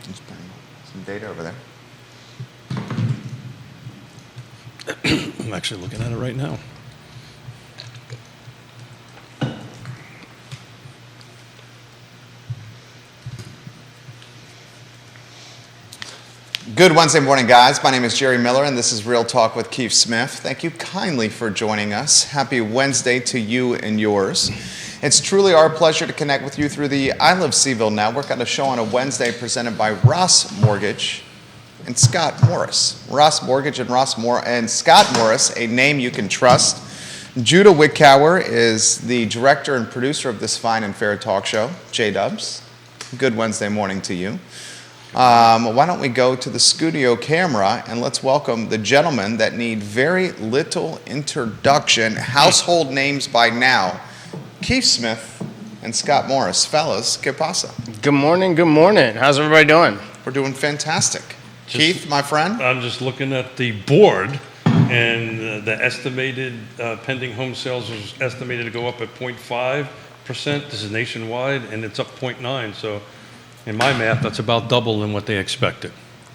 Just putting some data over there. I'm actually looking at it right now. Good Wednesday morning, guys. My name is Jerry Miller, and this is Real Talk with Keith Smith. Thank you kindly for joining us. Happy Wednesday to you and yours. It's truly our pleasure to connect with you through the I Love CVille Network on a show on a Wednesday presented by Ross Mortgage and Scott Morris. Ross Mortgage and Scott Morris, a name you can trust. Judah Wickower is the director and producer of this fine and fair talk show. J-Dubs, good Wednesday morning to you. Why don't we go to the studio camera and let's welcome the gentlemen that need very little introduction, household names by now, Keith Smith and Scott Morris. Fellas, que pasa? Good morning, good morning. How's everybody doing? We're doing fantastic. Keith, my friend? I'm just looking at the board, and the estimated pending home sales is estimated to go up at 0.5%. This is nationwide, and it's up 0.9%. So in my math, that's about double than what they expected.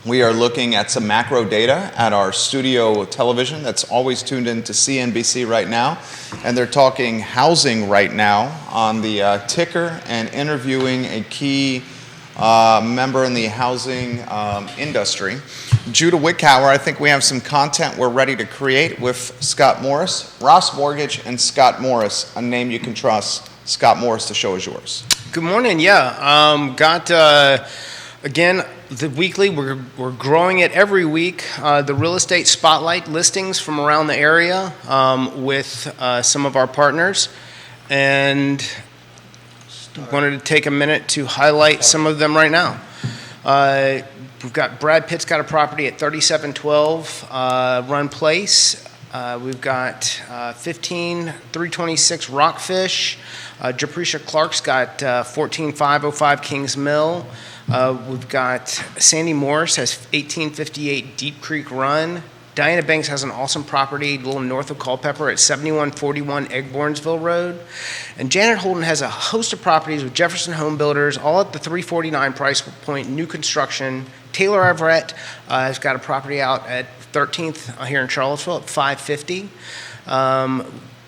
We are looking at some macro data at our studio television that's always tuned in to CNBC right now. And they're talking housing right now on the ticker and interviewing a key member in the housing industry. Judah Wickower, I think we have some content we're ready to create with Scott Morris. Ross Mortgage and Scott Morris, a name you can trust. Scott Morris, the show is yours. Good morning, again, the weekly, we're growing it every week. The real estate spotlight listings from around the area with some of our partners. And wanted to take a minute to highlight some of them right now. We've got Brad Pitt's got a property at 3712 Run Place. We've got 15326 Rockfish. Japrecia Clark's got 14505 Kings Mill. We've got Sandy Morris has 1858 Deep Creek Run. Diana Banks has an awesome property a little north of Culpeper at 7141 Eggbornsville Road. And Janet Holden has a host of properties with Jefferson Home Builders, all at the $349 price point, new construction. Taylor Everett has got a property out at 13th here in Charlottesville at $550.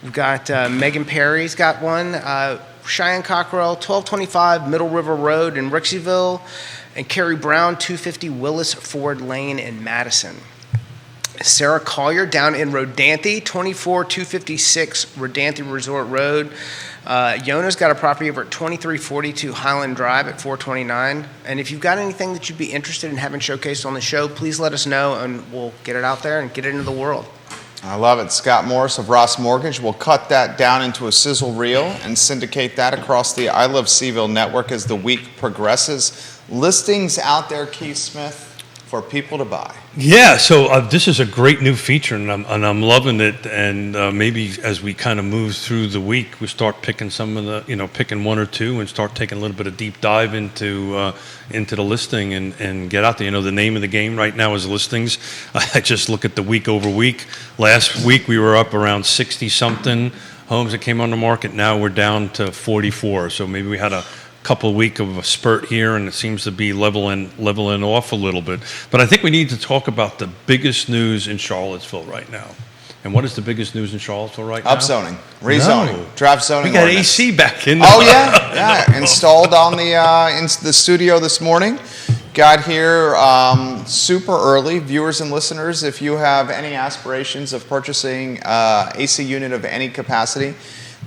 We've got Megan Perry's got one. Cheyenne Cockrell, 1225 Middle River Road in Rixieville. And Carrie Brown, 250 Willis Ford Lane in Madison. Sarah Collier down in Rodanthe, 24256 Rodanthe Resort Road. Yonna's got a property over at 2342 Highland Drive at 429. And if you've got anything that you'd be interested in having showcased on the show, please let us know and we'll get it out there and get it into the world. I love it. Scott Morris of Ross Mortgage will cut that down into a sizzle reel and syndicate that across the I Love CVille Network as the week progresses. Listings out there, Keith Smith, for people to buy. Yeah, so this is a great new feature, and I'm loving it. And maybe as we kind of move through the week, we start picking some of the, picking one or two, and start taking a little bit of deep dive into the listing and get out there. The name of the game right now is listings. I just look at the week over week. Last week we were up around 60 something homes that came on the market. Now we're down to 44. So maybe we had a couple of weeks of a spurt here, and it seems to be leveling off a little bit. But I think we need to talk about the biggest news in Charlottesville right now. And what is the biggest news in Charlottesville right now? Upzoning, rezoning, No. draft zoning. We got ordinance. AC back in. Oh yeah, installed on the in the studio this morning. Got here super early. Viewers and listeners, if you have any aspirations of purchasing AC unit of any capacity,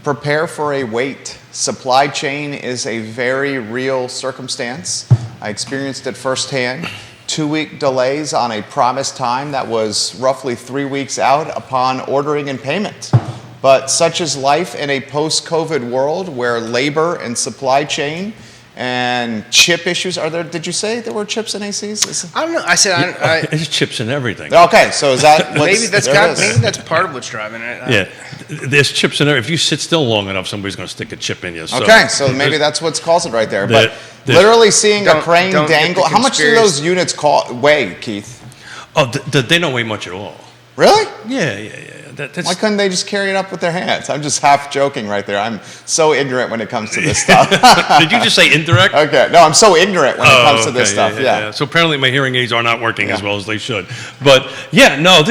prepare for a wait. Supply chain is a very real circumstance. I experienced it firsthand. 2-week delays on a promised time that was roughly 3 weeks out upon ordering and payment. But such is life in a post-COVID world where labor and supply chain and chip issues are there. Did you say there were chips in ACs? I don't know. I said There's chips in everything. Okay, so is that maybe that's part of what's driving it. Yeah, there's chips in there. If you sit still long enough, somebody's going to stick a chip in you. So okay, so maybe that's what's caused it right there. But literally seeing a crane dangle. How much do those units weigh, Keith? Oh, they don't weigh much at all. Really? Yeah. That's, Why couldn't they just carry it up with their hands? I'm just half joking right there. I'm so ignorant when it comes to this stuff. Did you just say indirect? Okay. No, I'm so ignorant when it comes to this stuff. Yeah. So apparently my hearing aids are not working as well as they should. But yeah, no,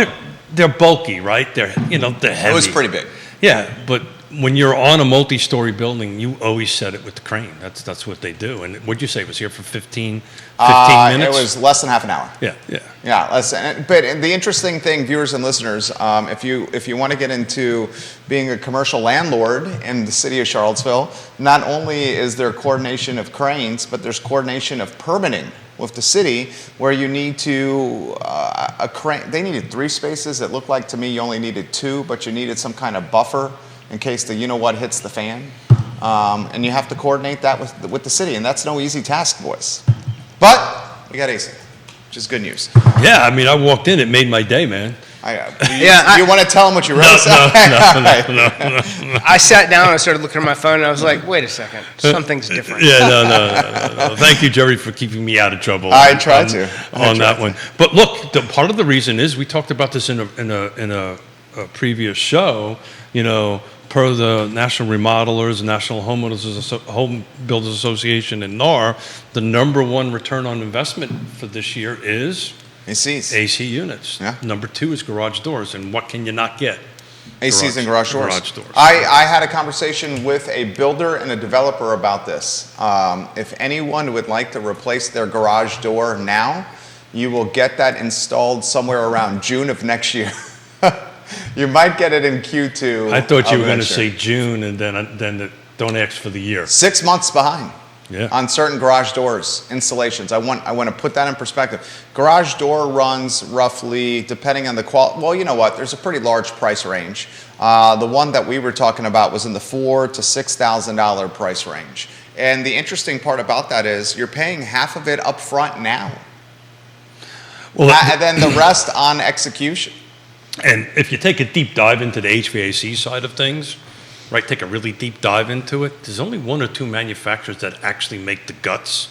they're bulky, right? They're heavy. It was pretty big. Yeah, but when you're on a multi-story building, you always set it with the crane. That's what they do. And what'd you say? It was here for 15 minutes? It was less than half an hour. Yeah. Yeah, but the interesting thing, viewers and listeners, if you want to get into being a commercial landlord in the city of Charlottesville, not only is there coordination of cranes, but there's coordination of permitting with the city, where you need to a crane. They needed 3 spaces. It looked like to me you only needed 2, but you needed some kind of buffer in case the you-know-what hits the fan. And you have to coordinate that with the city, and that's no easy task, boys. But we got AC, which is good news. Yeah, I mean, I walked in, it made my day, man. You want to tell them what you really said? No. I sat down and I started looking at my phone and I was like, wait a second, something's different. Yeah, no. Thank you, Jerry, for keeping me out of trouble. I tried to. On that one. But look, part of the reason is, we talked about this in a previous show, per the National Remodelers, National Home Builders Association, and NAR, the number 1 return on investment for this year is ACs. AC units. Yeah. Number 2 is garage doors. And what can you not get? ACs and garage doors. Garage doors. I had a conversation with a builder and a developer about this. If anyone would like to replace their garage door now, you will get that installed somewhere around June of next year. You might get it in Q2. I thought you were going to say June, and then don't ask for the year. 6 months behind. Yeah. On certain garage doors installations. I want to put that in perspective. Garage door runs roughly, depending on the quality. Well, you know what? There's a pretty large price range. The one that we were talking about was in the $4,000 to $6,000 price range. And the interesting part about that is you're paying half of it up front now. Well, and then the rest on execution. And if you take a deep dive into the HVAC side of things, right, take a really deep dive into it, there's only 1 or 2 manufacturers that actually make the guts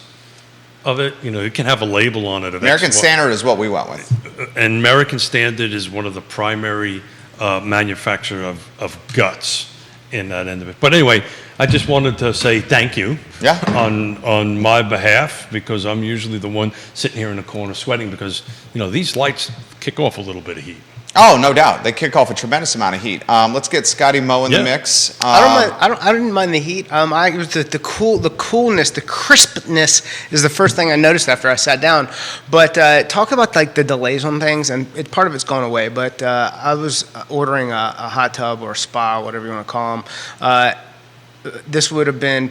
of it. You can have a label on it. American Standard is what we went with. And American Standard is one of the primary manufacturer of guts in that end of it. But anyway, I just wanted to say thank you on my behalf, because I'm usually the one sitting here in the corner sweating, because these lights kick off a little bit of heat. Oh, no doubt. They kick off a tremendous amount of heat. Let's get Scotty Moe in the mix. I didn't mind the heat. It was the coolness, the crispness is the first thing I noticed after I sat down. But talk about like the delays on things, and part of it's gone away. But I was ordering a hot tub or a spa, whatever you want to call them. This would have been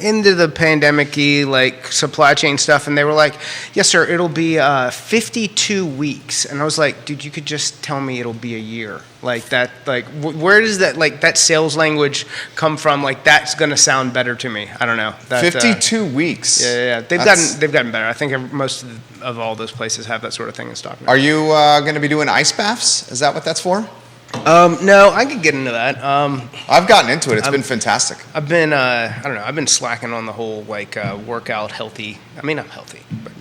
into the pandemic-y, like supply chain stuff, and they were like, yes sir, it'll be 52 weeks. And I was like, dude, you could just tell me it'll be a year. Like that, like where does that, like that sales language come from? Like that's gonna sound better to me. I don't know. 52 weeks. Yeah. They've gotten better. I think most of all those places have that sort of thing in stock now. Are you gonna be doing ice baths? Is that what that's for? No, I could get into that. I've gotten into it. It's been fantastic. I've been, I don't know, I've been slacking on the whole, workout healthy. I mean, I'm healthy, but,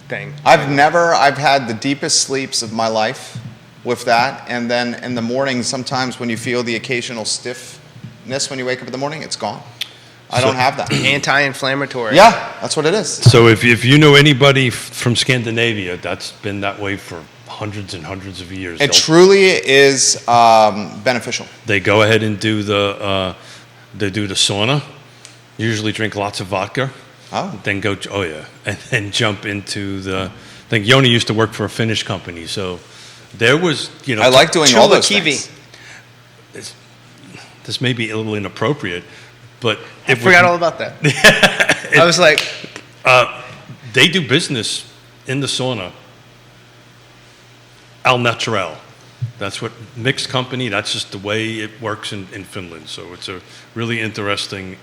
thing. I've had the deepest sleeps of my life with that. And then in the morning, sometimes when you feel the occasional stiffness when you wake up in the morning, it's gone. I don't have that. Anti-inflammatory. Yeah, that's what it is. So if you know anybody from Scandinavia, that's been that way for hundreds and hundreds of years. It truly is beneficial. They go ahead and do the sauna. Usually drink lots of vodka. Oh. Then and then jump into I think Yonna used to work for a Finnish company, so there was I like doing all those things. This may be a little inappropriate, but I forgot all about that. I was like, they do business in the sauna. Al naturel. That's what mixed company. That's just the way it works in Finland. So it's a really interesting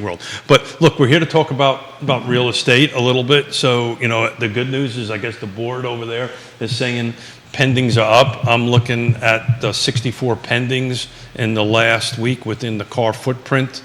world. But look, we're here to talk about real estate a little bit. So the good news is, I guess the board over there is saying pendings are up. I'm looking at the 64 pendings in the last week within the car footprint.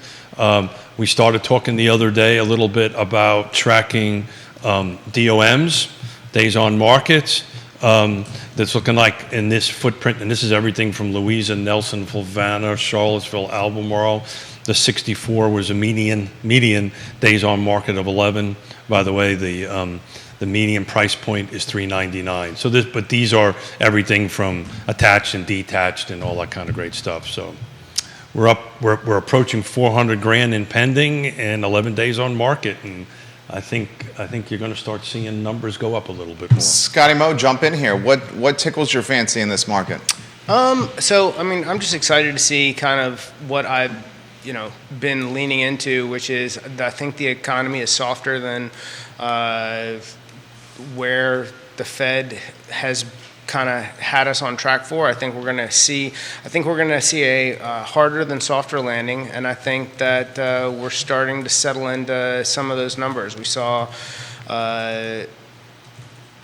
We started talking the other day a little bit about tracking DOMs, days on market. that's looking like in this footprint, and this is everything from Louisa, Nelson, Fluvanna, Charlottesville, Albemarle. The 64 was a median days on market of 11. By the way, the median price point is $399. So but these are everything from attached and detached and all that kind of great stuff. So we're approaching 400 grand in pending and 11 days on market, and I think you're going to start seeing numbers go up a little bit more. Scotty Moe, jump in here. What tickles your fancy in this market? So I mean, I'm just excited to see kind of what I've been leaning into, which is I think the economy is softer than where the Fed has kind of had us on track for. I think we're going to see a harder than softer landing, and I think that we're starting to settle into some of those numbers. We saw a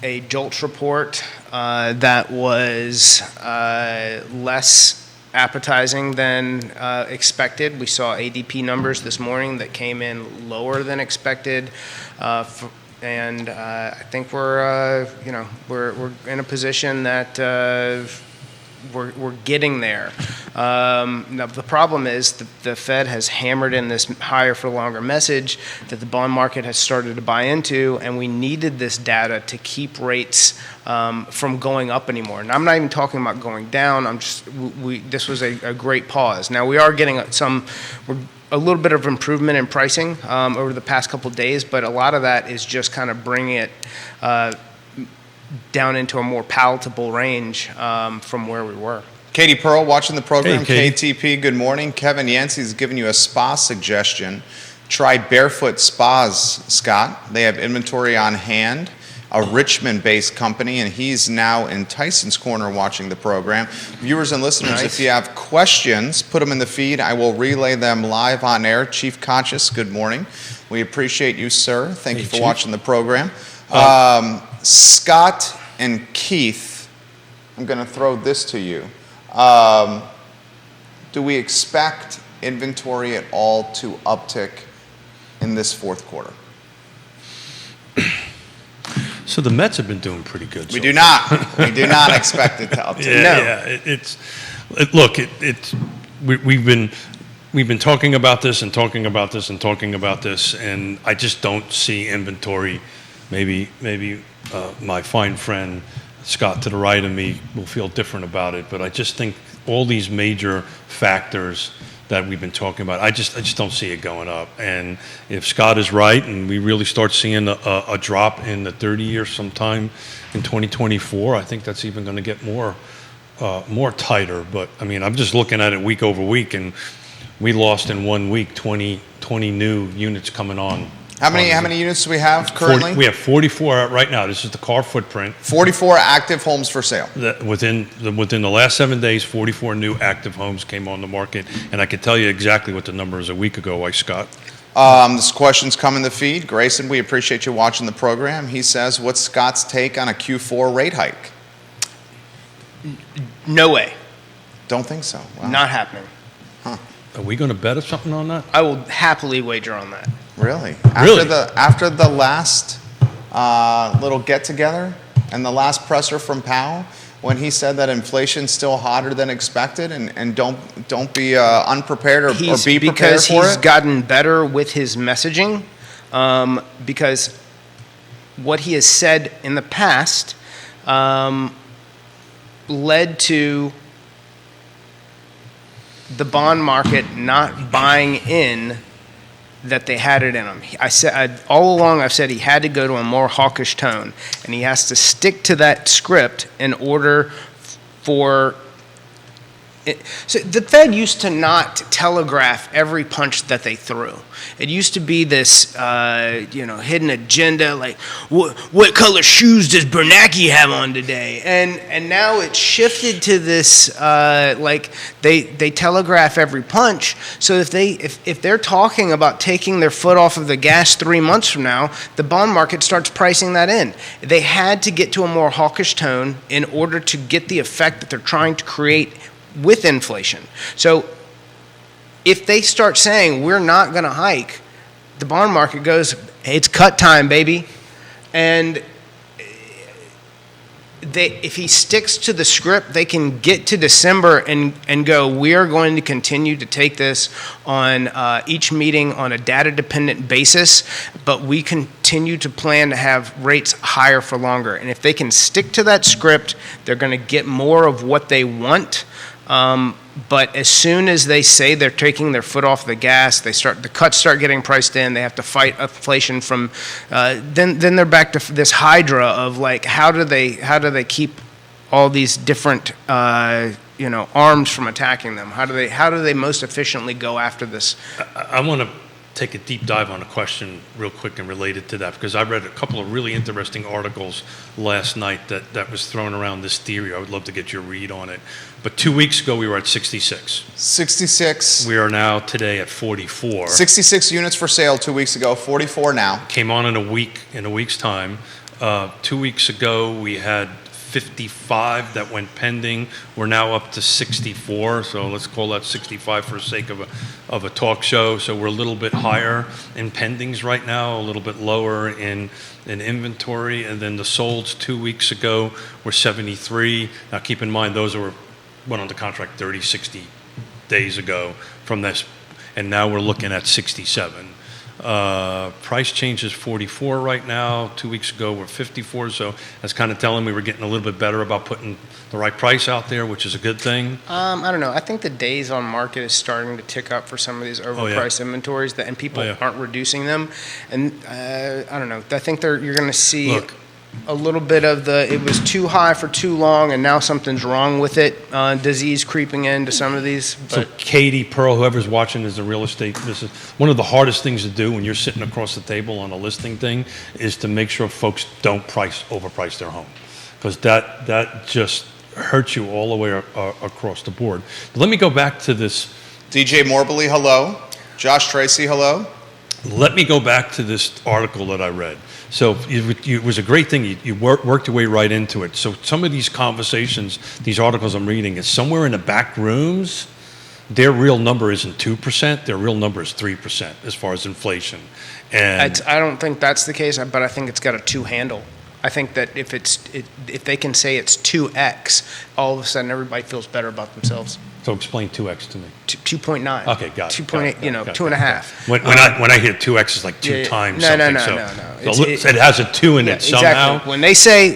JOLTS report that was less appetizing than expected. We saw ADP numbers this morning that came in lower than expected. And I think we're in a position that we're getting there. Now the problem is the Fed has hammered in this higher for longer message that the bond market has started to buy into, and we needed this data to keep rates from going up anymore. And I'm not even talking about going down. This was a great pause. Now we are getting a little bit of improvement in pricing over the past couple of days, but a lot of that is just kind of bringing it down into a more palatable range from where we were. Katie Pearl watching the program. Hey, KTP, good morning. Kevin Yancey's giving you a spa suggestion. Try Barefoot Spas, Scott. They have inventory on hand, a Richmond-based company, and he's now in Tyson's Corner watching the program. Viewers and listeners, if you have questions, put them in the feed. I will relay them live on air. Chief Conscious, good morning. We appreciate you, sir. Thank you for watching the program. Scott and Keith, I'm going to throw this to you. Do we expect inventory at all to uptick in this fourth quarter? So the Mets have been doing pretty good. We do not expect it to uptick. We've been talking about this and talking about this and talking about this, and I just don't see inventory. Maybe my fine friend Scott to the right of me will feel different about it, but I just think all these major factors that we've been talking about, I just don't see it going up. And if Scott is right and we really start seeing a drop in the 30-year sometime in 2024, I think that's even going to get more tighter. But I mean, I'm just looking at it week over week, and we lost in 1 week 20 new units coming on. How many units do we have currently? We have 44 right now. This is the car footprint. 44 active homes for sale. Within the last 7 days, 44 new active homes came on the market, and I can tell you exactly what the number is a week ago. Why, Scott? This question's come in the feed. Grayson, we appreciate you watching the program. He says, what's Scott's take on a Q4 rate hike? No way. Don't think so. Wow. Not happening. Huh. Are we going to bet something on that? I will happily wager on that. Really? Really? After the last little get-together and the last presser from Powell, when he said that inflation's still hotter than expected, and don't be unprepared or be prepared for it? Because he's gotten better with his messaging, because what he has said in the past led to the bond market not buying in that they had it in him. All along I've said he had to go to a more hawkish tone, and he has to stick to that script in order for it. So the Fed used to not telegraph every punch that they threw. It used to be this, hidden agenda, like what color shoes does Bernanke have on today? And now it's shifted to this, like they telegraph every punch. So if they're talking about taking their foot off of the gas 3 months from now, the bond market starts pricing that in. They had to get to a more hawkish tone in order to get the effect that they're trying to create with inflation. So if they start saying we're not going to hike, the bond market goes, hey, it's cut time, baby. And if he sticks to the script, they can get to December and go, we are going to continue to take this on each meeting on a data-dependent basis, but we continue to plan to have rates higher for longer. And if they can stick to that script, they're going to get more of what they want. But as soon as they say they're taking their foot off the gas, the cuts start getting priced in. They have to fight inflation from. Then they're back to this hydra of like, how do they keep all these different arms from attacking them? How do they most efficiently go after this? I want to take a deep dive on a question real quick and related to that, because I read a couple of really interesting articles last night that was throwing around this theory. I would love to get your read on it. But 2 weeks ago, we were at 66. 66. We are now today at 44. 66 units for sale 2 weeks ago, 44 now. Came on in a week's time. 2 weeks ago, we had 55 that went pending. We're now up to 64, so let's call that 65 for the sake of a talk show. So we're a little bit higher in pendings right now, a little bit lower in inventory. And then the solds 2 weeks ago were 73. Now keep in mind, those went on the contract 30, 60 days ago from this, and now we're looking at 67. Price change is 44 right now. 2 weeks ago we're 54, so that's kind of telling me we're getting a little bit better about putting the right price out there, which is a good thing. I don't know. I think the days on market is starting to tick up for some of these overpriced inventories, and people aren't reducing them. And I don't know. I think you're going to see a little bit of it was too high for too long, and now something's wrong with it. Disease creeping into some of these. So Katie, Pearl, whoever's watching is a real estate. This is one of the hardest things to do when you're sitting across the table on a listing thing, is to make sure folks don't overprice their home, because that just hurts you all the way across the board. But let me go back to this. DJ Morbely, hello. Josh Tracy, hello. Let me go back to this article that I read. So it was a great thing. You worked your way right into it. So some of these conversations, these articles I'm reading, is somewhere in the back rooms, their real number isn't 2%. Their real number is 3% as far as inflation. And I don't think that's the case, but I think it's got a 2 handle. I think that if they can say it's 2x, all of a sudden everybody feels better about themselves. So explain 2x to me. 2.9. Okay, got it. 2.8, 2.5. When I hear 2x, it's like two times something. No. So it has a 2 in it somehow. Exactly. When they say,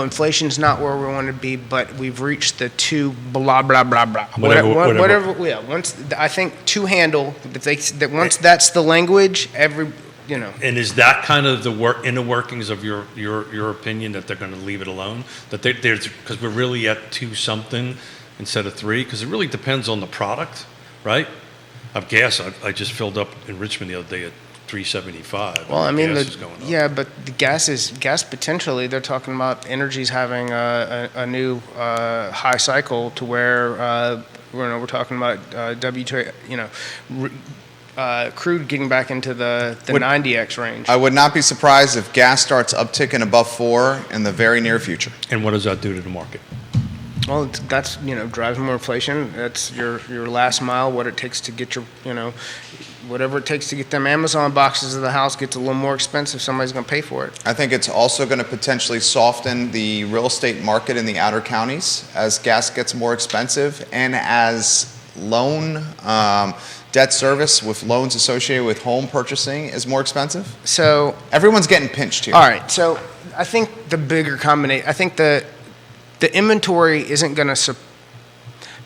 inflation's not where we want to be, but we've reached the 2 blah, blah, blah, blah. Whatever. Yeah, once, I think 2 handle, once that's the language, And is that kind of the inner workings of your opinion, that they're going to leave it alone? That because we're really at 2 something instead of 3, because it really depends on the product, right? Of gas, I just filled up in Richmond the other day at $3.75. Well, I mean, gas is going up. Yeah, but the gas potentially. They're talking about energy's having a new high cycle to where we're talking about crude getting back into the 90x range. I would not be surprised if gas starts upticking above 4 in the very near future. And what does that do to the market? Well, that's drives more inflation. That's your last mile. What it takes to get your whatever it takes to get them Amazon boxes of the house gets a little more expensive. Somebody's going to pay for it. I think it's also going to potentially soften the real estate market in the outer counties as gas gets more expensive, and as loan debt service with loans associated with home purchasing is more expensive. So everyone's getting pinched here. All right. So I think the bigger combination. I think the inventory isn't going to.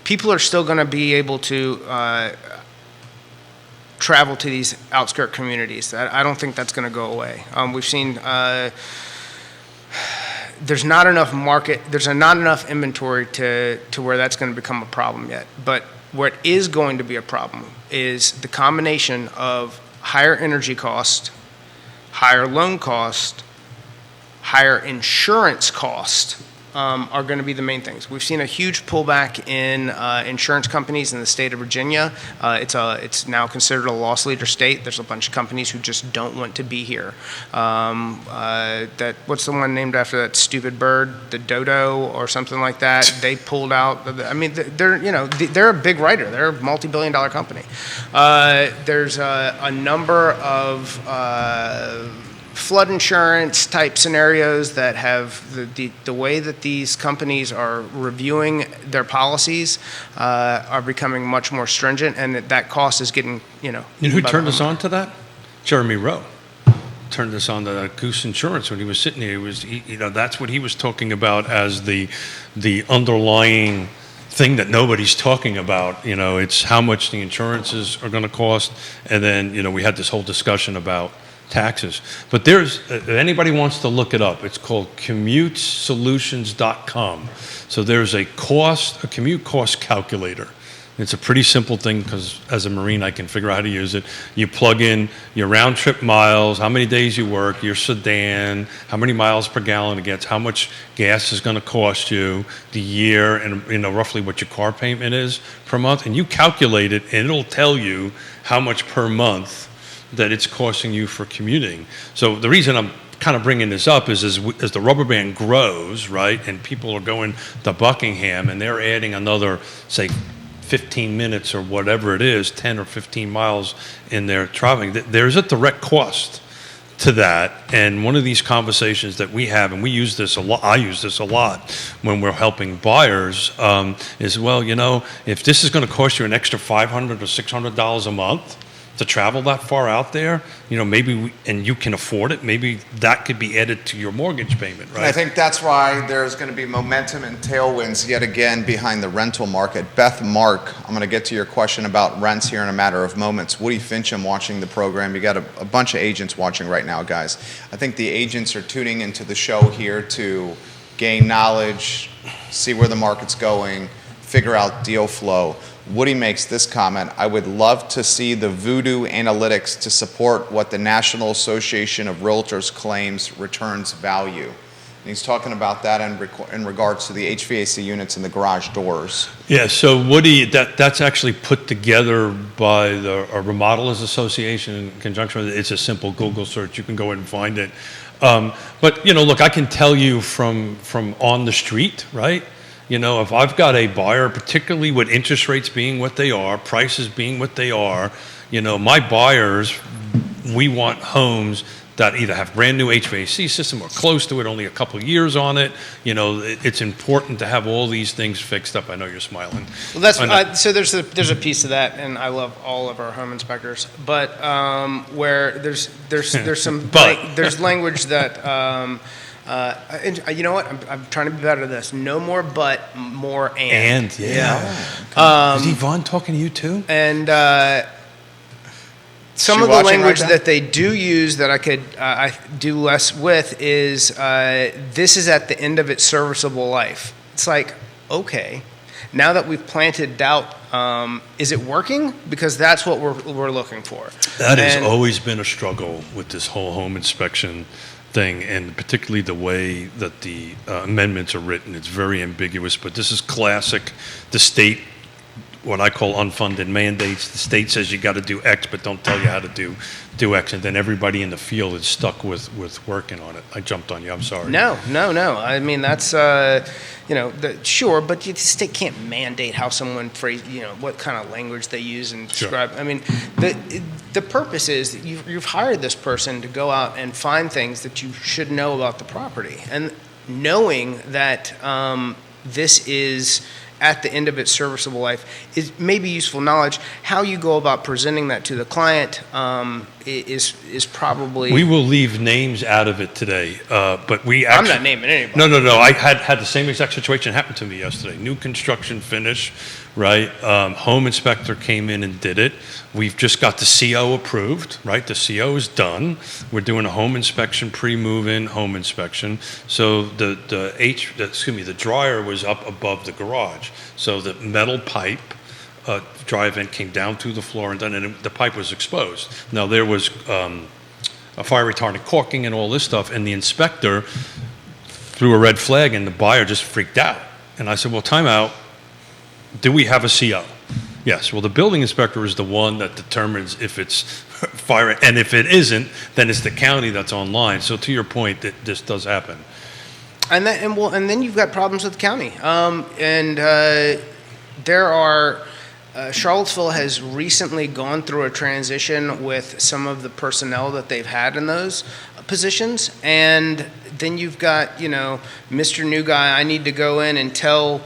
People are still going to be able to travel to these outskirt communities. I don't think that's going to go away. We've seen there's not enough market. There's not enough inventory to where that's going to become a problem yet. But what is going to be a problem is the combination of higher energy cost, higher loan cost, higher insurance cost. Are going to be the main things. We've seen a huge pullback in insurance companies in the state of Virginia. It's now considered a loss leader state. There's a bunch of companies who just don't want to be here. What's the one named after that stupid bird, the dodo or something like that? They pulled out. I mean, they're a big writer. They're a multi-billion-dollar company. There's a number of flood insurance type scenarios that have the way that these companies are reviewing their policies are becoming much more stringent, and that cost is getting, You know who turned us on to that? Jeremy Rowe turned us on to Goose Insurance when he was sitting here. That's what he was talking about as the underlying thing that nobody's talking about. It's how much the insurances are going to cost, and then we had this whole discussion about taxes. But there's, if anybody wants to look it up, it's called commutesolutions.com. So there's a commute cost calculator. It's a pretty simple thing because as a Marine, I can figure out how to use it. You plug in your round trip miles, how many days you work, your sedan, how many miles per gallon it gets, how much gas is going to cost you, the year, and roughly what your car payment is per month. And you calculate it, and it'll tell you how much per month that it's costing you for commuting. So the reason I'm kind of bringing this up is as the rubber band grows, right, and people are going to Buckingham and they're adding another, say, 15 minutes or whatever it is, 10 or 15 miles in their traveling, there's a direct cost to that. And one of these conversations that we have, and we use this a lot, I use this a lot when we're helping buyers, is, well, if this is going to cost you an extra $500 or $600 a month to travel that far out there, maybe and you can afford it, maybe that could be added to your mortgage payment, right? And I think that's why there's going to be momentum and tailwinds yet again behind the rental market. Beth, Mark, I'm going to get to your question about rents here in a matter of moments. Woody Fincham watching the program. You got a bunch of agents watching right now, guys. I think the agents are tuning into the show here to gain knowledge, see where the market's going, figure out deal flow. Woody makes this comment: I would love to see the voodoo analytics to support what the National Association of Realtors claims returns value. And he's talking about that in regards to the HVAC units and the garage doors. Yeah, so Woody, that's actually put together by the Remodelers Association in conjunction with it. It's a simple Google search. You can go ahead and find it. But, look, I can tell you from on the street, right? If I've got a buyer, particularly with interest rates being what they are, prices being what they are, my buyers, we want homes that either have brand new HVAC system or close to it, only a couple of years on it. It's important to have all these things fixed up. I know you're smiling. Well, that's so there's a piece of that, and I love all of our home inspectors, but where there's some there's language that. And you know what? I'm trying to be better at this. No more but, more and. And, yeah. Is Yvonne talking to you too? And some of the language that they do use that I do less with is this is at the end of its serviceable life. It's like, okay, now that we've planted doubt, is it working? Because that's what we're looking for. That has always been a struggle with this whole home inspection thing, and particularly the way that the amendments are written. It's very ambiguous, but this is classic. The state, what I call unfunded mandates. The state says you got to do X, but don't tell you how to do X, and then everybody in the field is stuck with working on it. I jumped on you. I'm sorry. No. I mean, that's sure, but the state can't mandate how someone phrase, what kind of language they use and describe. Sure. I mean, the purpose is that you've hired this person to go out and find things that you should know about the property, and knowing that this is at the end of its serviceable life is maybe useful knowledge. How you go about presenting that to the client is probably. We will leave names out of it today, but we actually. I'm not naming anybody. No. I had the same exact situation happen to me yesterday. New construction finish, right? Home inspector came in and did it. We've just got the CO approved, right? The CO is done. We're doing a home inspection, pre-move-in home inspection. So the dryer was up above the garage. So the metal pipe dry vent came down through the floor and the pipe was exposed. Now there was a fire retardant caulking and all this stuff, and the inspector threw a red flag and the buyer just freaked out. And I said, well, time out. Do we have a CO? Yes. Well, the building inspector is the one that determines if it's fire, and if it isn't, then it's the county that's online. So to your point, that this does happen. And then you've got problems with the county. There are. Charlottesville has recently gone through a transition with some of the personnel that they've had in those. positions, and then you've got, Mr. New Guy, I need to go in and tell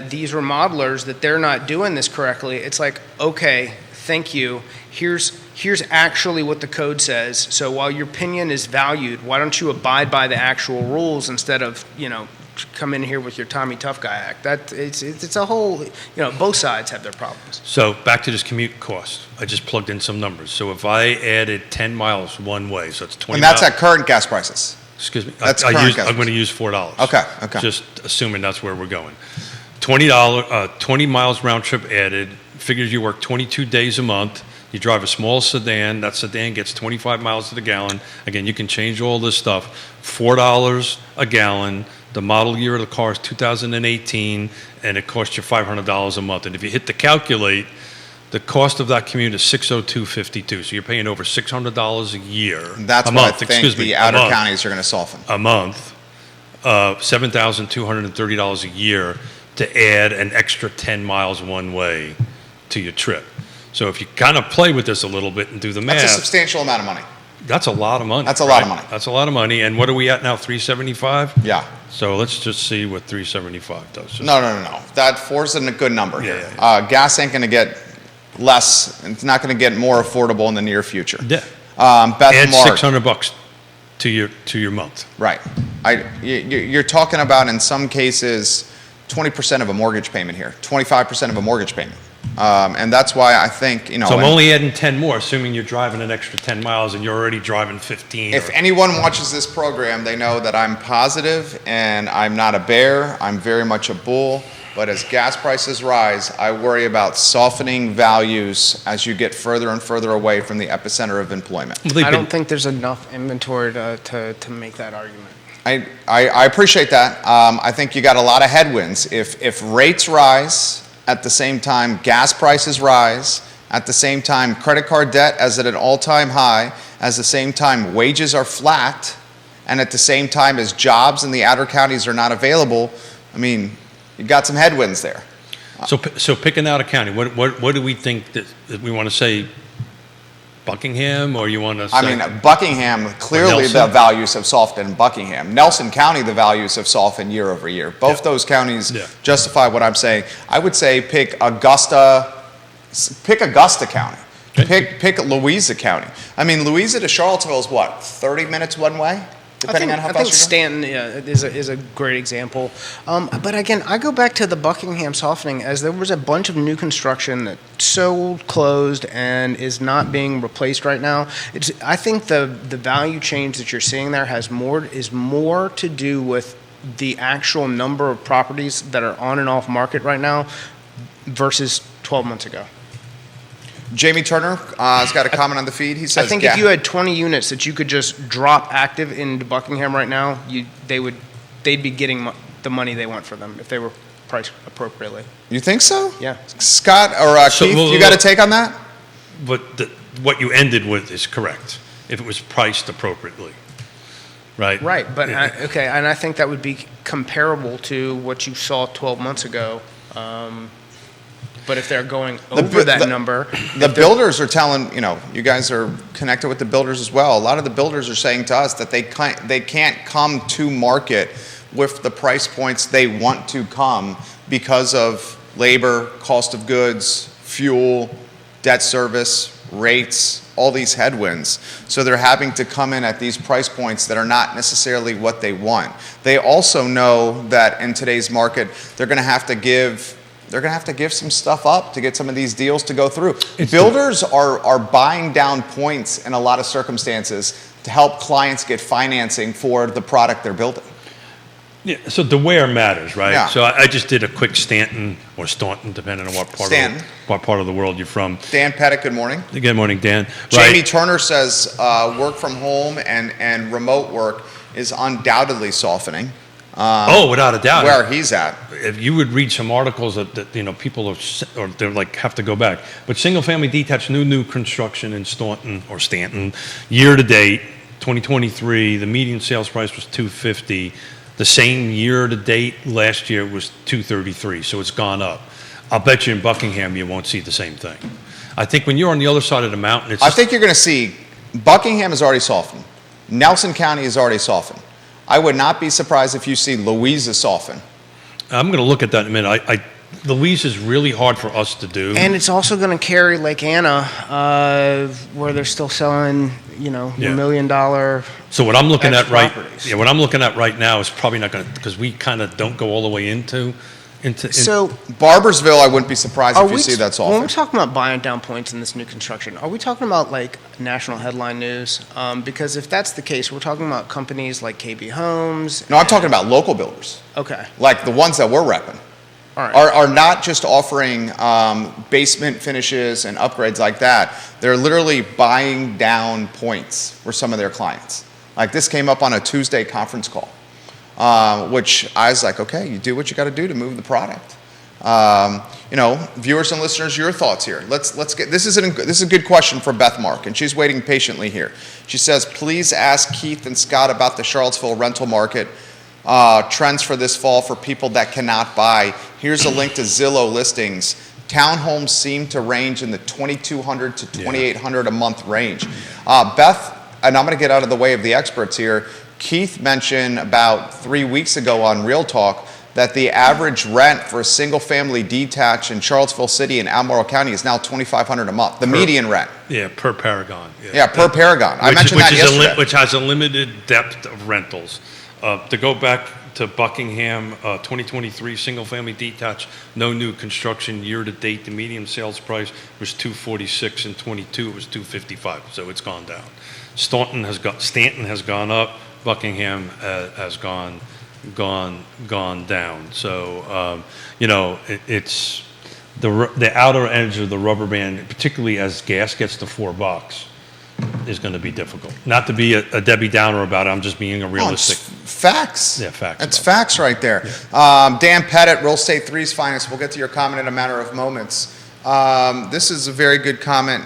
these remodelers that they're not doing this correctly. It's like, okay, thank you. Here's actually what the code says. So while your opinion is valued, why don't you abide by the actual rules instead of, come in here with your Tommy Tough Guy act? It's a whole, both sides have their problems. So back to this commute cost. I just plugged in some numbers. So if I added 10 miles one way, so it's 20 And that's miles. at current gas prices. Excuse me. That's I'm current gas going to prices. use $4. Okay. Just assuming that's where we're going. $20, 20 miles round trip added. Figures you work 22 days a month. You drive a small sedan. That sedan gets 25 miles to the gallon. Again, you can change all this stuff. $4 a gallon. The model year of the car is 2018, and it costs you $500 a month. And if you hit the calculate, the cost of that commute is $602.52. So you're paying over $600 a year. That's a what month, I think the outer month. counties are going to soften. A month, $7,230 a year to add an extra 10 miles one way to your trip. So if you kind of play with this a little bit and do the math, That's a substantial amount of money. that's a lot of money. That's a lot of money. That's a lot of money. And what are we at now, 375? Yeah. So let's just see what 375 does. Just- No. That four's a good number Yeah, here. yeah, Gas ain't going to get less. It's not going to get more affordable in the near future. Yeah. Beth Add Mark, $600 to your month. right. You're talking about, in some cases, 20% of a mortgage payment here, 25% of a mortgage payment. And that's why I think, So I'm only adding 10 more, assuming you're driving an extra 10 miles and you're already driving 15. if anyone watches this program, they know that I'm positive and I'm not a bear. I'm very much a bull. But as gas prices rise, I worry about softening values as you get further and further away from the epicenter of employment. Well, they've I been- don't think there's enough inventory to make that argument. I appreciate that. I think you got a lot of headwinds. If rates rise at the same time, gas prices rise at the same time, credit card debt is at an all-time high, at the same time wages are flat, and at the same time as jobs in the outer counties are not available, I mean, you got some headwinds there. So picking out a county, what do we think that we want to say? Buckingham, or you want to say? I mean, Buckingham, clearly the Nelson? values have softened in Buckingham. Nelson County, the values have softened year over year. Both those counties Yeah. justify what I'm saying. I would say pick Augusta County. Okay. Pick Louisa County. I mean, Louisa to Charlottesville is what, 30 minutes one way? Depending on how I fast think you're going? Stanton is a great example. But again, I go back to the Buckingham softening, as there was a bunch of new construction that sold, closed, and is not being replaced right now. I think the value change that you're seeing there is more to do with the actual number of properties that are on and off market right now versus 12 months ago. Jamie Turner has got a comment on the feed. He says, I think if you had 20 units that you could just drop active into Buckingham right now, they'd be getting the money they want for them if they were priced appropriately. You think so? Yeah. Scott or Keith, you got a take on that? But what you ended with is correct, if it was priced appropriately, right? Right, but Yeah. and I think that would be comparable to what you saw 12 months ago. But if they're going over that number, The builders are telling, you guys are connected with the builders as well. A lot of the builders are saying to us that they can't come to market with the price points they want to come because of labor, cost of goods, fuel, debt service, rates, all these headwinds. So they're having to come in at these price points that are not necessarily what they want. They also know that in today's market, they're going to have to give some stuff up to get some of these deals to go through. Builders are buying down points in a lot of circumstances to help clients get financing for the product they're building. Yeah, so the where matters, right? Yeah. So I just did a quick Stanton, or Staunton, depending on what part of the world you're from. Dan Pettit, good morning. Good morning, Dan. Jamie Turner says work from home and remote work is undoubtedly softening. Without a doubt. Where he's at. If you would read some articles that people they're like have to go back, but single family detached new construction in Staunton or Stanton year to date 2023, the median sales price was $250. The same year to date last year was $233, so it's gone up. I'll bet you in Buckingham you won't see the same thing. I think when you're on the other side of the mountain, I think you're going to see Buckingham has already softened. Nelson County has already softened. I would not be surprised if you see Louisa soften. I'm going to look at that in a minute. Louise is really hard for us to do. And it's also going to carry like Anna, where they're still selling, Yeah. $1 million. So what I'm looking at properties. what I'm looking at right now is probably not going to, because we kind of don't go all the way into. So Barbersville, I wouldn't be surprised if you see that when we're soften. talking about buying down points in this new construction, are we talking about like national headline news? Because if that's the case, we're talking about companies like KB Homes. No, I'm talking about local builders, Okay, like the ones that we're repping. all right. Are not just offering basement finishes and upgrades like that. They're literally buying down points for some of their clients. Like this came up on a Tuesday conference call, which I was like, okay, you do what you got to do to move the product. Viewers and listeners, your thoughts here. Let's get this is a good question for Beth Mark, and she's waiting patiently here. She says, please ask Keith and Scott about the Charlottesville rental market. Trends for this fall for people that cannot buy. Here's a link to Zillow listings. Townhomes seem to range in the $2,200 to $2,800 a month range. Beth, and I'm going to get out of the way of the experts here. Keith mentioned about 3 weeks ago on Real Talk that the average rent for a single-family detached in Charlottesville City and Albemarle County is now $2,500 a month. The median rent. Yeah, per Paragon. Yeah, per Paragon. I mentioned that yesterday. Which has a limited depth of rentals. To go back to Buckingham, 2023 single-family detached, no new construction year to date. The median sales price was $246, and 22 it was $255. So it's gone down. Stanton has gone up. Buckingham has gone down. So it's the outer edge of the rubber band, particularly as gas gets to $4. Is going to be difficult. Not to be a Debbie Downer about it, I'm just being a realistic. Facts. Yeah, facts. That's facts right there. Dan Pettit, Real Estate 3's finest. We'll get to your comment in a matter of moments. This is a very good comment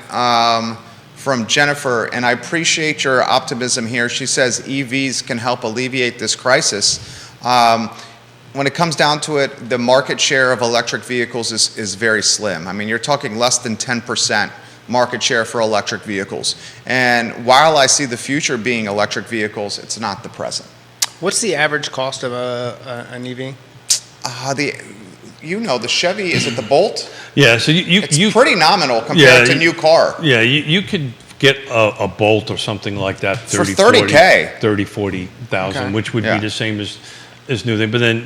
from Jennifer, and I appreciate your optimism here. She says EVs can help alleviate this crisis. When it comes down to it, the market share of electric vehicles is very slim. I mean, you're talking less than 10% market share for electric vehicles. And while I see the future being electric vehicles, it's not the present. What's the average cost of an EV? The Chevy, is it the Bolt? Yeah, so It's pretty nominal compared to new car. Yeah, you could get a Bolt or something like that For $30K. 40,000, Okay. which would Yeah. be the same as new thing. But then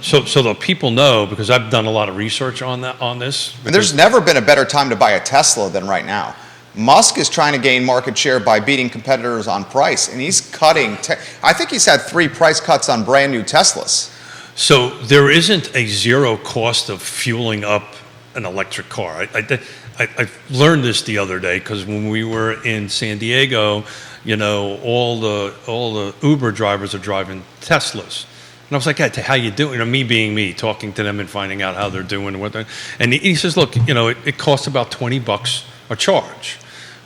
so the people know, because I've done a lot of research on this. And there's never been a better time to buy a Tesla than right now. Musk is trying to gain market share by beating competitors on price, and he's cutting. I think he's had 3 price cuts on brand new Teslas. So there isn't a zero cost of fueling up an electric car. I learned this the other day, because when we were in San Diego, all the Uber drivers are driving Teslas. And I was like, hey, how you doing? Me being me, talking to them and finding out how they're doing and what they're. And he says, look, it costs about $20 a charge,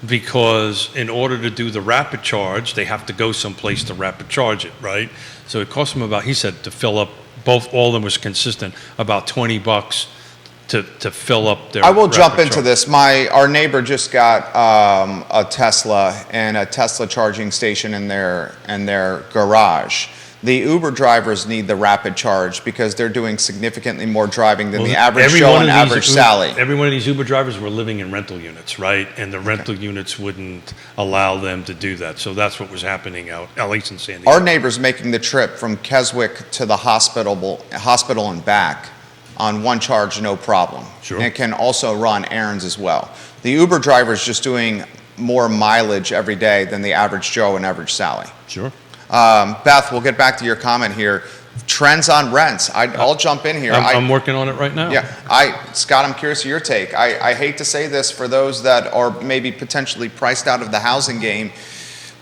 because in order to do the rapid charge, they have to go someplace to rapid charge it, right? So it costs them about, he said, to fill up, all of them was consistent, about $20 to fill up their. I will jump rapid into charge. this. Our neighbor just got a Tesla and a Tesla charging station in their garage. The Uber drivers need the rapid charge because they're doing significantly more driving than the average Joe and average Sally. Every one of these Uber drivers were living in rental units, right? And the rental units wouldn't allow them to do that. So that's what was happening out, at least in San Diego. Our neighbor's making the trip from Keswick to the hospital and back on one charge, no problem. Sure. And it can also run errands as well. The Uber driver's just doing more mileage every day than the average Joe and average Sally. Sure. Beth, we'll get back to your comment here. Trends on rents. I'll jump in here. I'm working on it right now. Yeah, Scott, I'm curious of your take. I hate to say this for those that are maybe potentially priced out of the housing game.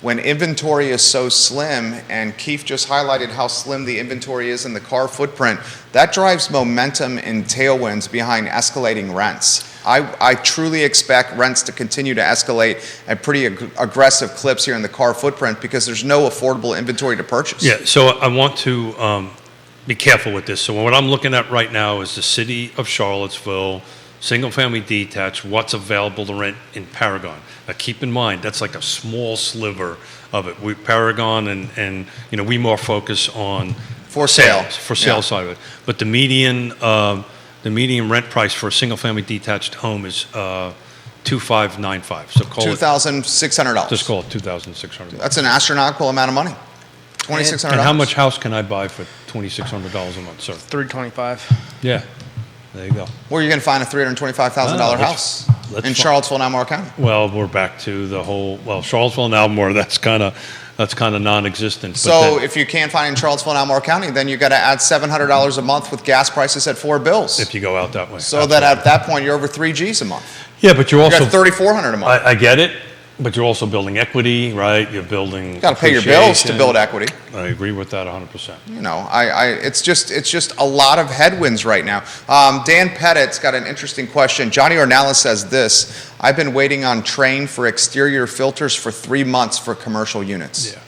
When inventory is so slim, and Keith just highlighted how slim the inventory is in the car footprint, that drives momentum and tailwinds behind escalating rents. I truly expect rents to continue to escalate at pretty aggressive clips here in the car footprint, because there's no affordable inventory to purchase. Yeah, so I want to be careful with this. So what I'm looking at right now is the city of Charlottesville, single-family detached, what's available to rent in Paragon. Now, keep in mind, that's like a small sliver of it. Paragon and we more focus on For sale. For sale side of it. But the median rent price for a single-family detached home is $2,595. So call $2,600. Just call it $2,600. That's an astronomical amount of money. $2,600. And how much house can I buy for $2,600 a month, sir? $325. Yeah, there you go. Where are you going to find a $325,000 house? In Charlottesville and Albemarle County. Well, we're back to the whole, Charlottesville and Albemarle, that's kind of non-existent. So if you can't find in Charlottesville and Albemarle County, then you got to add $700 a month with gas prices at $4. If you go out that way. So that at that point, you're over 3 Gs a month. Yeah, but you're You also... got $3,400 a month. I get it, but you're also building equity, right? You're building... You got to pay your bills to build equity. I agree with that 100%. You know, it's just a lot of headwinds right now. Dan Pettit's got an interesting question. Johnny Ornelas says this: I've been waiting on train for exterior filters for 3 months for commercial units. Yeah.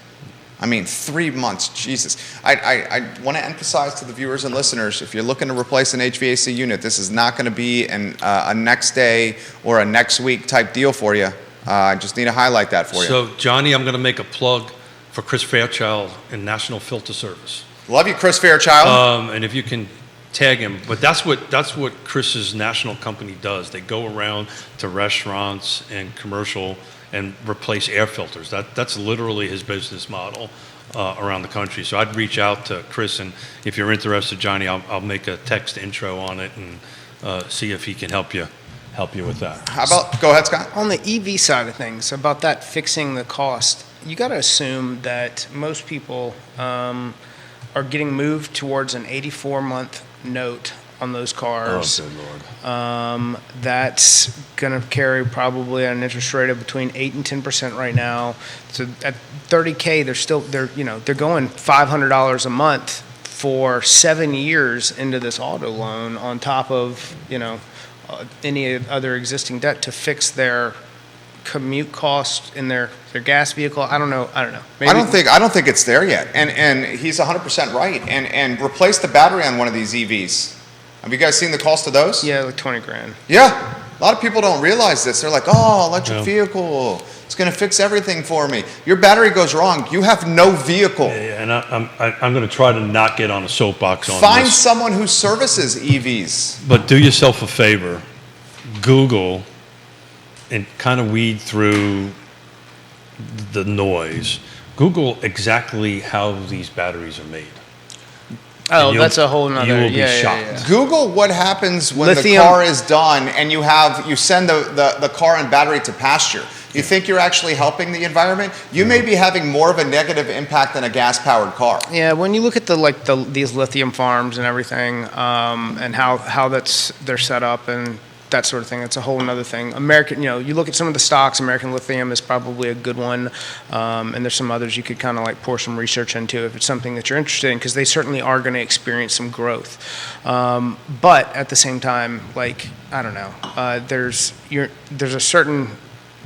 I mean, 3 months, Jesus. I want to emphasize to the viewers and listeners, if you're looking to replace an HVAC unit, this is not going to be a next day or a next week type deal for you. I just need to highlight that for you. So, Johnny, I'm going to make a plug for Chris Fairchild in National Filter Service. Love you, Chris Fairchild. And if you can tag him, but that's what Chris's national company does. They go around to restaurants and commercial and replace air filters. That's literally his business model around the country. So I'd reach out to Chris, and if you're interested, Johnny, I'll make a text intro on it and see if he can help you with that. How about, go ahead, Scott. On the EV side of things, about that fixing the cost, you got to assume that most people are getting moved towards an 84-month note on those cars. Oh, good Lord. That's going to carry probably an interest rate of between 8 and 10% right now. So at $30K, they're going $500 a month for 7 years into this auto loan on top of any other existing debt to fix their commute cost in their gas vehicle. I don't know. Maybe. I don't think it's there yet. And he's 100% right. And replace the battery on one of these EVs. Have you guys seen the cost of those? Yeah, like 20 grand. Yeah. A lot of people don't realize this. They're like, oh, electric Yeah. vehicle. It's going to fix everything for me. Your battery goes wrong. You have no vehicle. Yeah, and I'm going to try to not get on a soapbox on Find this. someone who services EVs. But do yourself a favor. Google and kind of weed through the noise. Google exactly how these batteries are made. Oh, that's a whole nother. You will be shocked. Yeah. Google what happens when Lithium. the car is done and you send the car and battery to pasture. You think you're actually helping the environment? You may be having more of a negative impact than a gas-powered car. Yeah, when you look at these lithium farms and everything, and how they're set up and that sort of thing, it's a whole other thing. You look at some of the stocks. American Lithium is probably a good one, and there's some others you could kind of like pour some research into if it's something that you're interested in, because they certainly are going to experience some growth. But at the same time, I don't know, there's a certain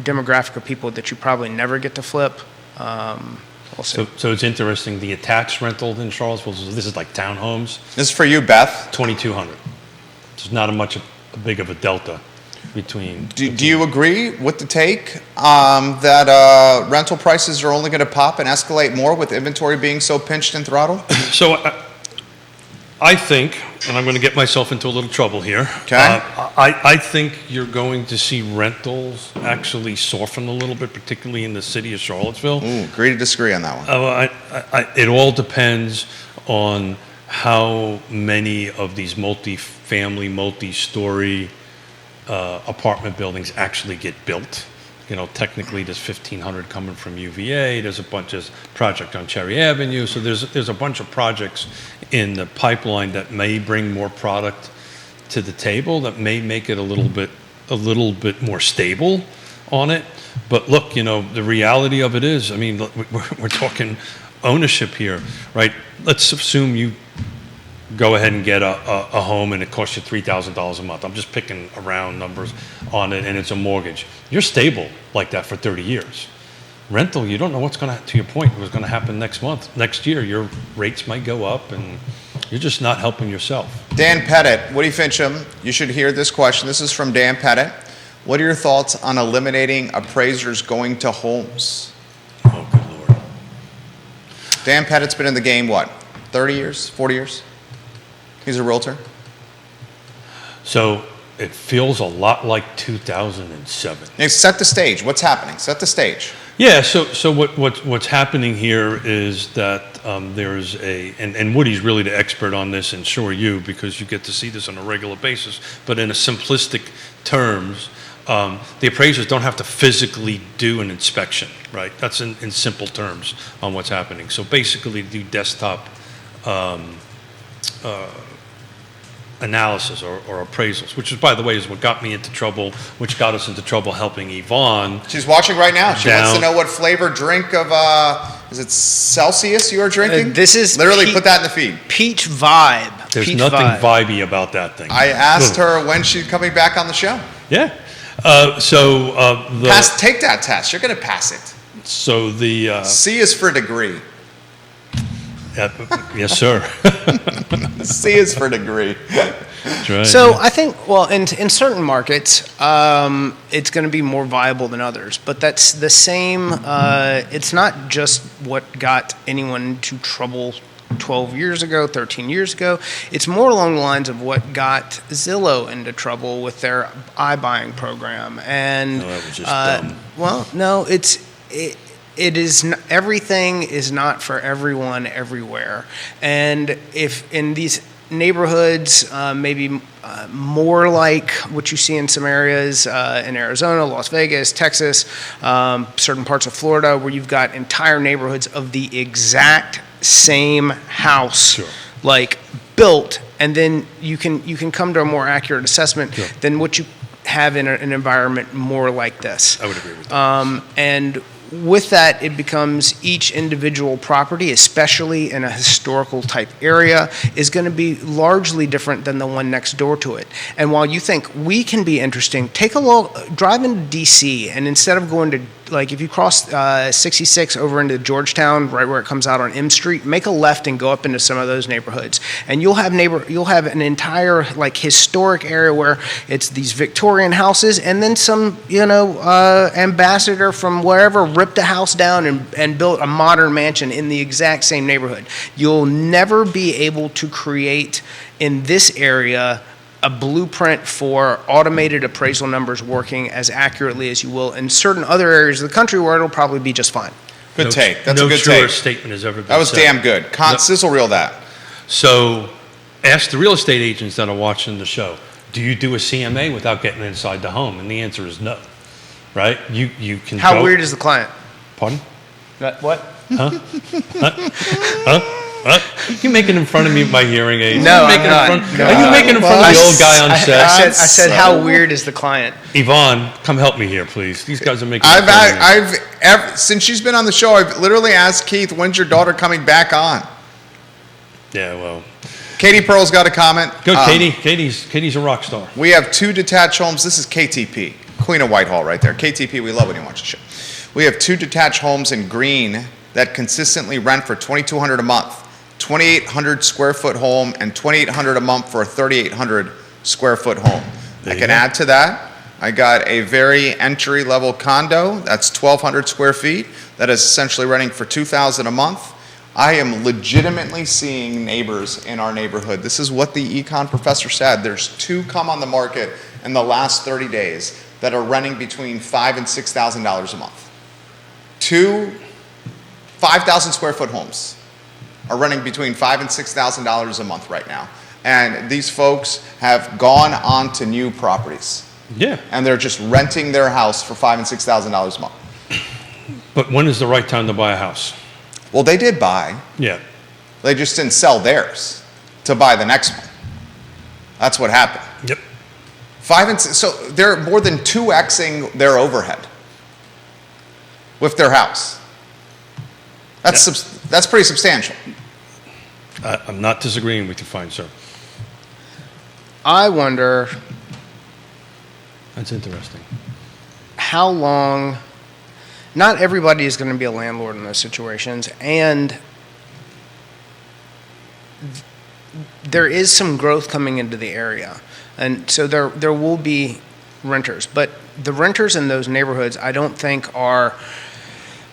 demographic of people that you probably never get to flip. We'll see. So it's interesting. The attached rental in Charlottesville, this is like townhomes. This is for you, Beth. 2,200. There's not a big of a delta between. Do you agree with the take that rental prices are only going to pop and escalate more with inventory being so pinched and throttled? So I think, and I'm going to get myself into a little trouble here. Okay. I think you're going to see rentals actually soften a little bit, particularly in the city of Charlottesville. Ooh, agree to disagree on that one. It all depends on how many of these multi-family, multi-story apartment buildings actually get built. Technically there's 1,500 coming from UVA. There's a bunch of project on Cherry Avenue. So there's a bunch of projects in the pipeline that may bring more product to the table, that may make it a little bit more stable on it. But look, the reality of it is, we're talking ownership here, right? Let's assume you go ahead and get a home and it costs you $3,000 a month. I'm just picking around numbers on it, and it's a mortgage. You're stable like that for 30 years. Rental, you don't know what's to your point, what's going to happen next year. Your rates might go up, and You're just not helping yourself. Dan Pettit, Woody Fincham, you should hear this question. This is from Dan Pettit. What are your thoughts on eliminating appraisers going to homes? Oh, good Lord. Dan Pettit's been in the game, what, 30 years, 40 years? He's a realtor. So it feels a lot like 2007. Now, set the stage. What's happening? Set the stage. Yeah, so what's happening here is that there's and Woody's really the expert on this, and so are you, because you get to see this on a regular basis, but in a simplistic terms, the appraisers don't have to physically do an inspection, right? That's in simple terms on what's happening. So basically do desktop analysis or appraisals, which is, by the way, is what got me into trouble, which got us into trouble helping Yvonne. She's watching right now. She wants to know what flavor drink of, is it Celsius you are drinking? This is literally put that in the feed. Peach Vibe. There's Peach nothing Vibe. vibey about that thing. I asked her when she's coming back on the show. Yeah. Take that test. You're going to pass it. So the C is for degree. Yes, sir. C is for degree. That's right. So I think, well, in certain markets, it's going to be more viable than others. But that's the same. It's not just what got anyone into trouble 12 years ago, 13 years ago. It's more along the lines of what got Zillow into trouble with their iBuying program. And that was just dumb. Well, no, it is everything is not for everyone everywhere. And if in these neighborhoods, maybe more like what you see in some areas in Arizona, Las Vegas, Texas, certain parts of Florida, where you've got entire neighborhoods of the exact same house, Sure. like built, and then you can come to a more accurate assessment Sure. than what you have in an environment more like this. I would agree with that. And with that, it becomes each individual property, especially in a historical type area, is going to be largely different than the one next door to it. And while you think we can be interesting, take a look, drive into DC, and instead of going to, like, if you cross 66 over into Georgetown, right where it comes out on M Street, make a left and go up into some of those neighborhoods, and you'll have an entire, like, historic area where it's these Victorian houses, and then some ambassador from wherever ripped a house down and built a modern mansion in the exact same neighborhood. You'll never be able to create in this area a blueprint for automated appraisal numbers working as accurately as you will in certain other areas of the country where it'll probably be just fine. Good take. That's a good No truer take. statement has ever been That was said. damn good. Sizzle reel that. So ask the real estate agents that are watching the show, do you do a CMA without getting inside the home? And the answer is no, right? You can How go- weird is the client? Pardon? What? You making in front of me with my hearing aids? No, You making I'm in not. front- No. Are you making in front of the old guy on set? I said, how weird is the client? Yvonne, come help me here, please. These guys are making fun of me. Since she's been on the show, I've literally asked Keith, when's your daughter coming back on? Yeah, well. Katie Pearl's got a comment. Good, Katie. Katie's a rock star. We have 2 detached homes. This is KTP, Queen of Whitehall right there. KTP, we love when you watch the show. We have 2 detached homes in Green that consistently rent for $2,200 a month, 2,800 square foot home, and $2,800 a month for a 3,800 square foot home. I can add to that. I got a very entry level condo that's 1,200 square feet that is essentially renting for $2,000 a month. I am legitimately seeing neighbors in our neighborhood. This is what the econ professor said. There's 2 come on the market in the last 30 days that are renting between $5,000 and $6,000 a month. 2 5,000 square foot homes are renting between $5,000 and $6,000 a month right now. And these folks have gone on to new properties. Yeah. And they're just renting their house for $5,000 and $6,000 a month. But when is the right time to buy a house? Well, they did buy. Yeah. They just didn't sell theirs to buy the next one. That's what happened. Yep. So they're more than 2xing their overhead with their house. That's pretty substantial. I'm not disagreeing with you, fine sir. I wonder That's interesting. how long. Not everybody is going to be a landlord in those situations, and there is some growth coming into the area, and so there will be renters, but the renters in those neighborhoods, I don't think are,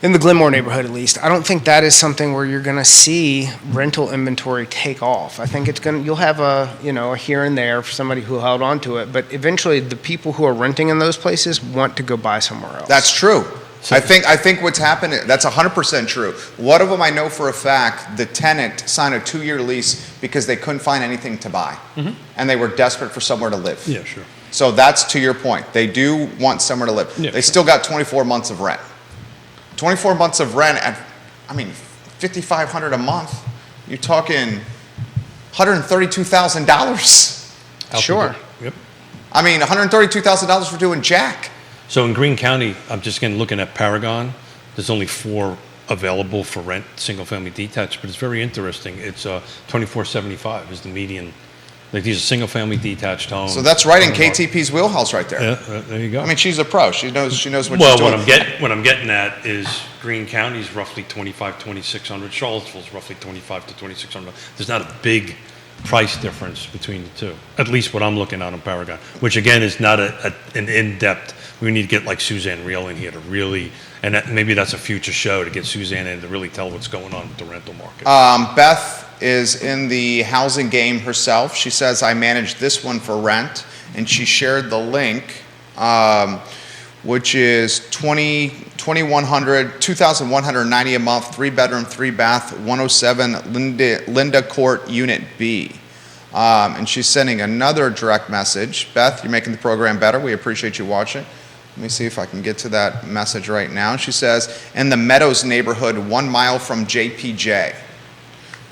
in the Glenmore neighborhood at least, I don't think that is something where you're going to see rental inventory take off. I think you'll have a here and there for somebody who held on to it, but eventually the people who are renting in those places want to go buy somewhere else. That's true. I think what's happened, that's 100% true. One of them I know for a fact, the tenant signed a 2-year lease because they couldn't find anything to buy. And they were desperate for somewhere to live. Yeah, sure. So that's to your point. They do want somewhere to live. Yeah, they sure. still got 24 months of rent. 24 months of rent at, $5,500 a month. You're talking $132,000. Sure. Yep. $132,000 for doing jack. So in Greene County, I'm just looking at Paragon. There's only 4 available for rent, single-family detached, but it's very interesting. It's $24.75 is the median. Like these are single-family detached homes. So that's right in KTP's wheelhouse right there. Yeah, there you go. She's a pro. She knows what she's doing. Well, what I'm getting at is Greene County is roughly $2,500-$2,600. Charlottesville is roughly $2,500 to $2,600. There's not a big price difference between the two. At least what I'm looking at on Paragon, which again is not an in-depth. We need to get like Suzanne Reel in here to really, and maybe that's a future show to get Suzanne in to really tell what's going on with the rental market. Beth is in the housing game herself. She says, I manage this one for rent, and she shared the link, which is $2,190 a month, 3-bedroom, 3-bath, 107 Linda Court, Unit B. And she's sending another direct message. Beth, you're making the program better. We appreciate you watching. Let me see if I can get to that message right now. She says, in the Meadows neighborhood, 1 mile from JPJ.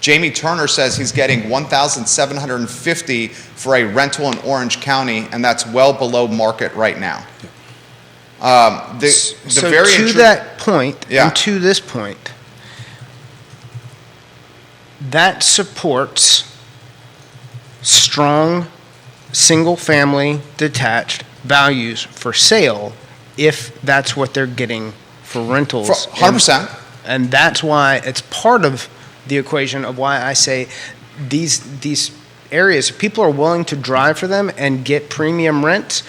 Jamie Turner says he's getting $1,750 for a rental in Orange County, and that's well below market right now. That point, Yeah. and to this point, that supports strong, single-family, detached values for sale if that's what they're getting for rentals. 100%. And that's why it's part of the equation of why I say these areas, people are willing to drive for them and get premium rents.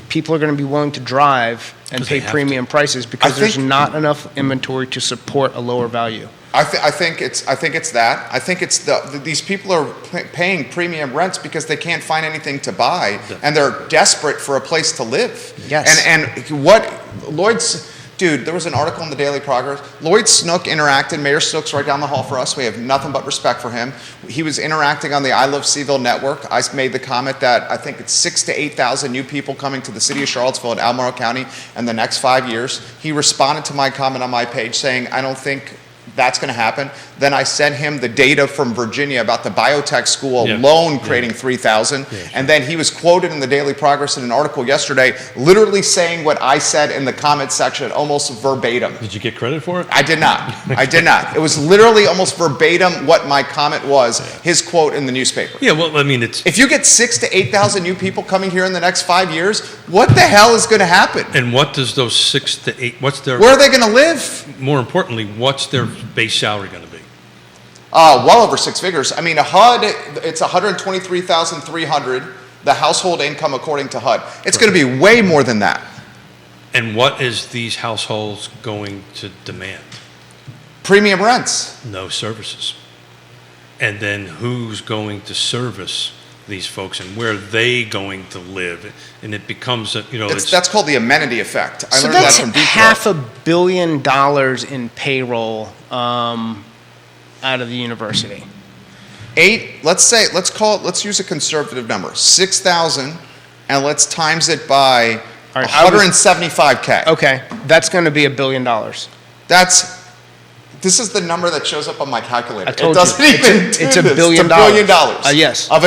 People are going to be willing to drive and pay premium prices because there's not enough inventory to support a lower value. I think it's that. I think it's these people are paying premium rents because they can't find anything to buy, and they're desperate for a place to live. Yes. And what Lloyd's. Dude, there was an article in the Daily Progress. Lloyd Snook interacted. Mayor Snook's right down the hall for us. We have nothing but respect for him. He was interacting on the I Love CVille Network. I made the comment that I think it's 6,000 to 8,000 new people coming to the city of Charlottesville and Albemarle County in the next 5 years. He responded to my comment on my page saying, I don't think that's going to happen. Then I sent him the data from Virginia about the biotech school alone creating 3,000. Yeah, sure. And then he was quoted in the Daily Progress in an article yesterday, literally saying what I said in the comment section, almost verbatim. Did you get credit for it? I did not. I did not. It was literally almost verbatim what my comment was, his quote in the newspaper. Yeah, well, it's... If you get 6,000 to 8,000 new people coming here in the next 5 years, what the hell is going to happen? And what does those 6 to 8... Where are they going to live? More importantly, what's their base salary going to be? Well over 6 figures. A HUD, it's $123,300, the household income according to HUD. It's going to be way more than that. And what is these households going to demand? Premium rents. No services. And then who's going to service these folks, and where are they going to live? And it becomes that's called the amenity effect. I learned that's that from Deep $500 million in payroll out of the university. Let's use a conservative number, 6,000, and let's times it by All right, 175K. Okay, that's going to be $1 billion. This is the number that shows up on my calculator. I told it doesn't you. even It's do a this. $1 billion. It's $1 billion. Yes. Of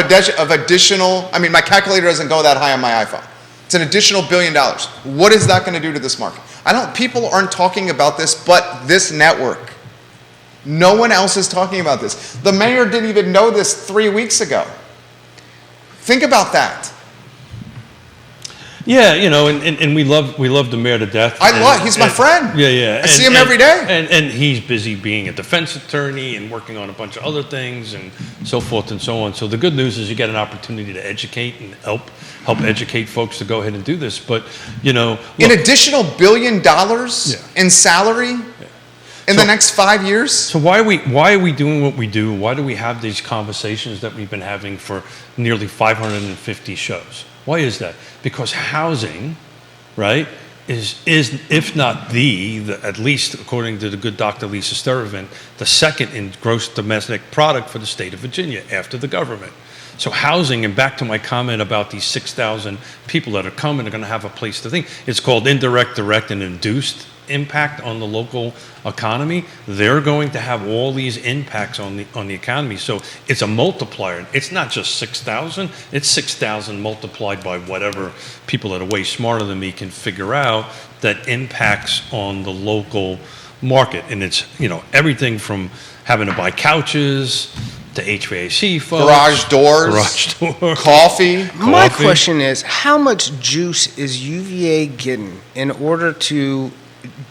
additional, my calculator doesn't go that high on my iPhone. It's an additional $1 billion. What is that going to do to this market? People aren't talking about this, but this network. No one else is talking about this. The mayor didn't even know this 3 weeks ago. Think about that. Yeah, and we love the mayor to death. He's my friend. Yeah. I see him every day. And he's busy being a defense attorney and working on a bunch of other things and so forth and so on. So the good news is you get an opportunity to educate and help educate folks to go ahead and do this. But, look, an additional $1 billion in salary in the next 5 years? So why are we doing what we do? Why do we have these conversations that we've been having for nearly 550 shows? Why is that? Because housing, right, is if not at least according to the good Dr. Lisa Sturtevant, the second in gross domestic product for the state of Virginia after the government. So housing, and back to my comment about these 6,000 people that are coming, are going to have a place to think. It's called indirect, direct, and induced impact on the local economy. They're going to have all these impacts on the economy. So it's a multiplier. It's not just 6,000. It's 6,000 multiplied by whatever people that are way smarter than me can figure out that impacts on the local market. And it's, everything from having to buy couches to HVAC folks. Garage doors. Coffee. My question is, how much juice is UVA getting in order to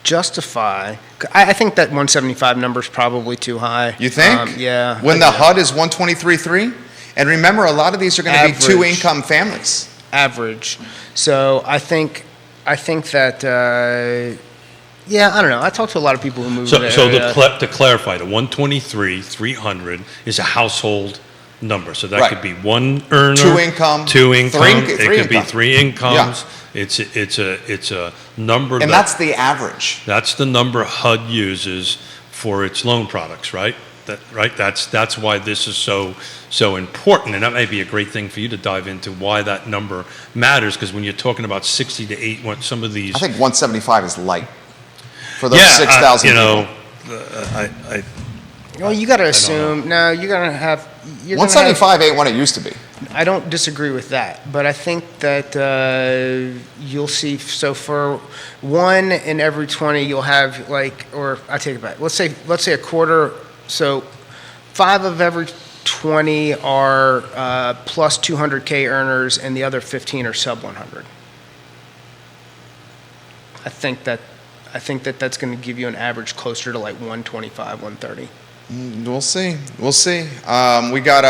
justify? I think that 175 number is probably too high. You think? Yeah. When the HUD is 123.3? And remember, a lot of these are going to be two-income families. Average. So I think that, I don't know. I talked to a lot of people who moved there. So to clarify, the 123,300 is a household number. So that could be one earner, two income, it could be three incomes. Yeah. It's a number, and that's the average. That's the number HUD uses for its loan products, right? That's why this is so important, and that may be a great thing for you to dive into why that number matters. Because when you're talking about 60 to 8, what some of these, I think 175 is light for those 6,000 people. Well, you got to assume. No, you're going to have. 175 ain't what it used to be. I don't disagree with that, but I think that you'll see. So for 1 in every 20, you'll have or I take it back. Let's say a quarter. So 5 of every 20 are plus 200K earners, and the other 15 are sub 100. I think that that's going to give you an average closer to 125, 130. We'll see. We got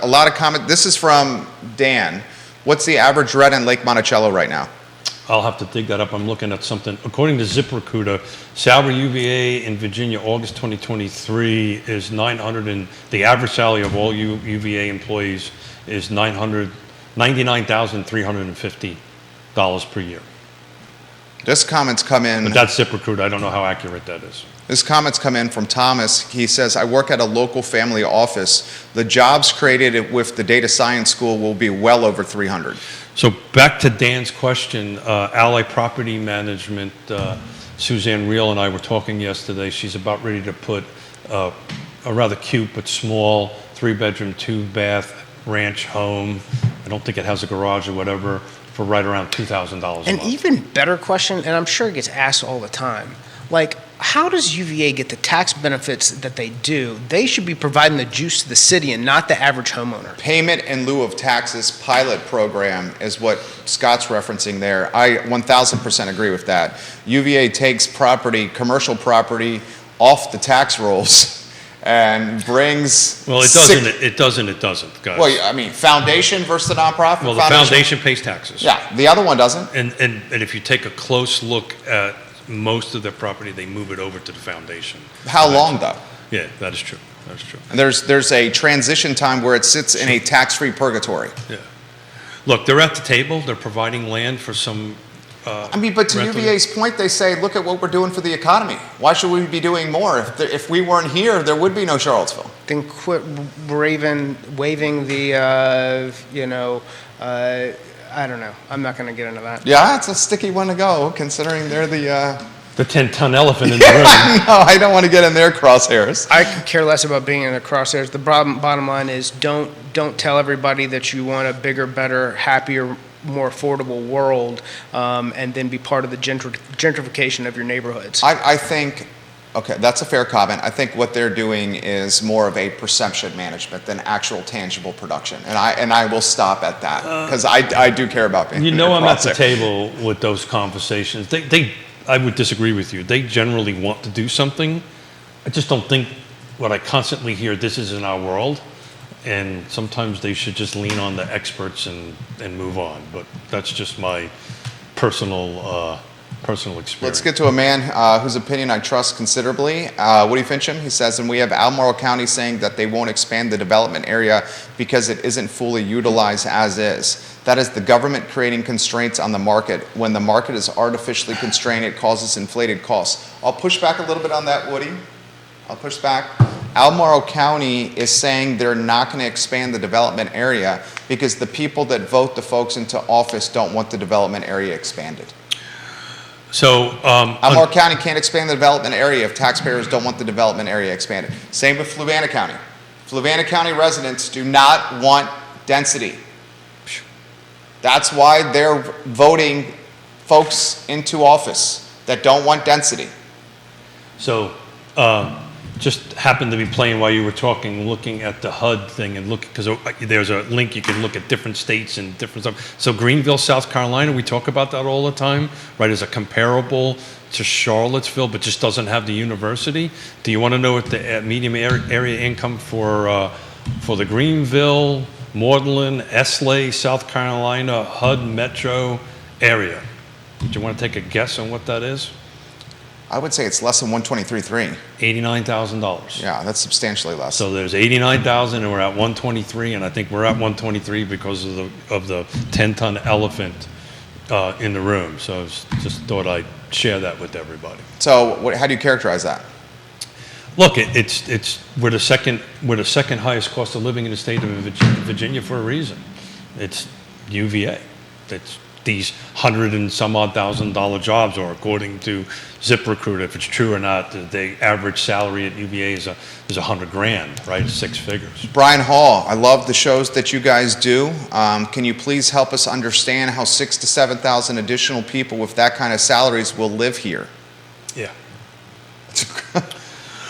a lot of comment. This is from Dan. What's the average rent in Lake Monticello right now? I'll have to dig that up. I'm looking at something. According to ZipRecruiter, salary UVA in Virginia, August 2023 is 900, and the average salary of all UVA employees is $99,350 per year. This comment's come in. But that's ZipRecruiter. I don't know how accurate that is. This comment's come in from Thomas. He says, I work at a local family office. The jobs created with the data science school will be well over 300. So back to Dan's question, Ally Property Management, Suzanne Reel and I were talking yesterday. She's about ready to put a rather cute but small 3-bedroom, 2-bath ranch home. I don't think it has a garage or whatever, for right around $2,000 a month. An even better question, and I'm sure it gets asked all the time, how does UVA get the tax benefits that they do? They should be providing the juice to the city and not the average homeowner. Payment in lieu of taxes pilot program is what Scott's referencing there. I 1,000% agree with that. UVA takes commercial property off the tax rolls and brings... Well, it doesn't, guys. Well, I mean, foundation versus the nonprofit? Well, the foundation pays taxes. Yeah, the other one doesn't. And if you take a close look at most of their property, they move it over to the foundation. How long, though? Yeah, that is true. And there's a transition time where it sits in a tax-free purgatory. Yeah. Look, they're at the table. They're providing land for some... but to UVA's point, they say, look at what we're doing for the economy. Why should we be doing more? If we weren't here, there would be no Charlottesville. Then quit waving the, I don't know. I'm not going to get into that. Yeah, it's a sticky one to go, considering they're the 10-ton elephant in the room. No, I don't want to get in their crosshairs. I could care less about being in the crosshairs. The bottom line is don't tell everybody that you want a bigger, better, happier, more affordable world, and then be part of the gentrification of your neighborhoods. I think Okay, that's a fair comment. I think what they're doing is more of a perception management than actual tangible production. And I will stop at that because I do care about being. You know, I'm at the there. table with those conversations. I would disagree with you. They generally want to do something. I just don't think what I constantly hear, this is in our world. And sometimes they should just lean on the experts and move on. But that's just my personal experience. Let's get to a man whose opinion I trust considerably. Woody Fincham, he says, and we have Albemarle County saying that they won't expand the development area because it isn't fully utilized as is. That is the government creating constraints on the market. When the market is artificially constrained, it causes inflated costs. I'll push back a little bit on that, Woody. I'll push back. Albemarle County is saying they're not going to expand the development area because the people that vote the folks into office don't want the development area expanded. So, Albemarle County can't expand the development area if taxpayers don't want the development area expanded. Same with Fluvanna County. Fluvanna County residents do not want density. That's why they're voting folks into office that don't want density. So, just happened to be playing while you were talking, looking at the HUD thing and looking, because there's a link you can look at different states and different stuff. So Greenville, South Carolina, we talk about that all the time, right, as a comparable to Charlottesville, but just doesn't have the university. Do you want to know what the median area income for the Greenville, Maudlin, Esley, South Carolina, HUD metro area? Do you want to take a guess on what that is? I would say it's less than 123.3. $89,000. Yeah, that's substantially less. So there's 89,000 and we're at 123, and I think we're at 123 because of the 10-ton elephant in the room. So just thought I'd share that with everybody. So how do you characterize that? Look, we're the second highest cost of living in the state of Virginia for a reason. It's UVA. It's these $100 and some odd $1,000 jobs, or according to ZipRecruiter, if it's true or not, the average salary at UVA is $100,000, right? 6 figures. Brian Hall, I love the shows that you guys do. Can you please help us understand how 6,000 to 7,000 additional people with that kind of salaries will live here? Yeah.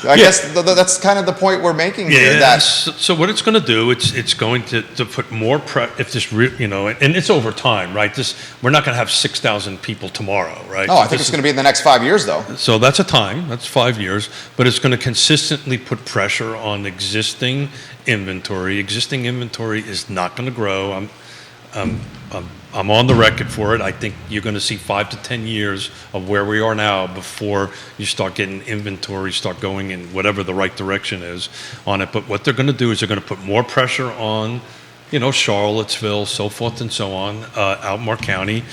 I guess that's kind of the point we're making here. Yeah. So what it's going to do, it's going to put more if this, and it's over time, right? We're not going to have 6,000 people tomorrow, right? No, I think it's going to be in the next 5 years, though. So that's a time. That's 5 years, but it's going to consistently put pressure on existing inventory. Existing inventory is not going to grow. I'm on the record for it. I think you're going to see 5 to 10 years of where we are now before you start getting inventory, start going in whatever the right direction is on it. But what they're going to do is they're going to put more pressure on, Charlottesville, so forth and so on, Albemarle County,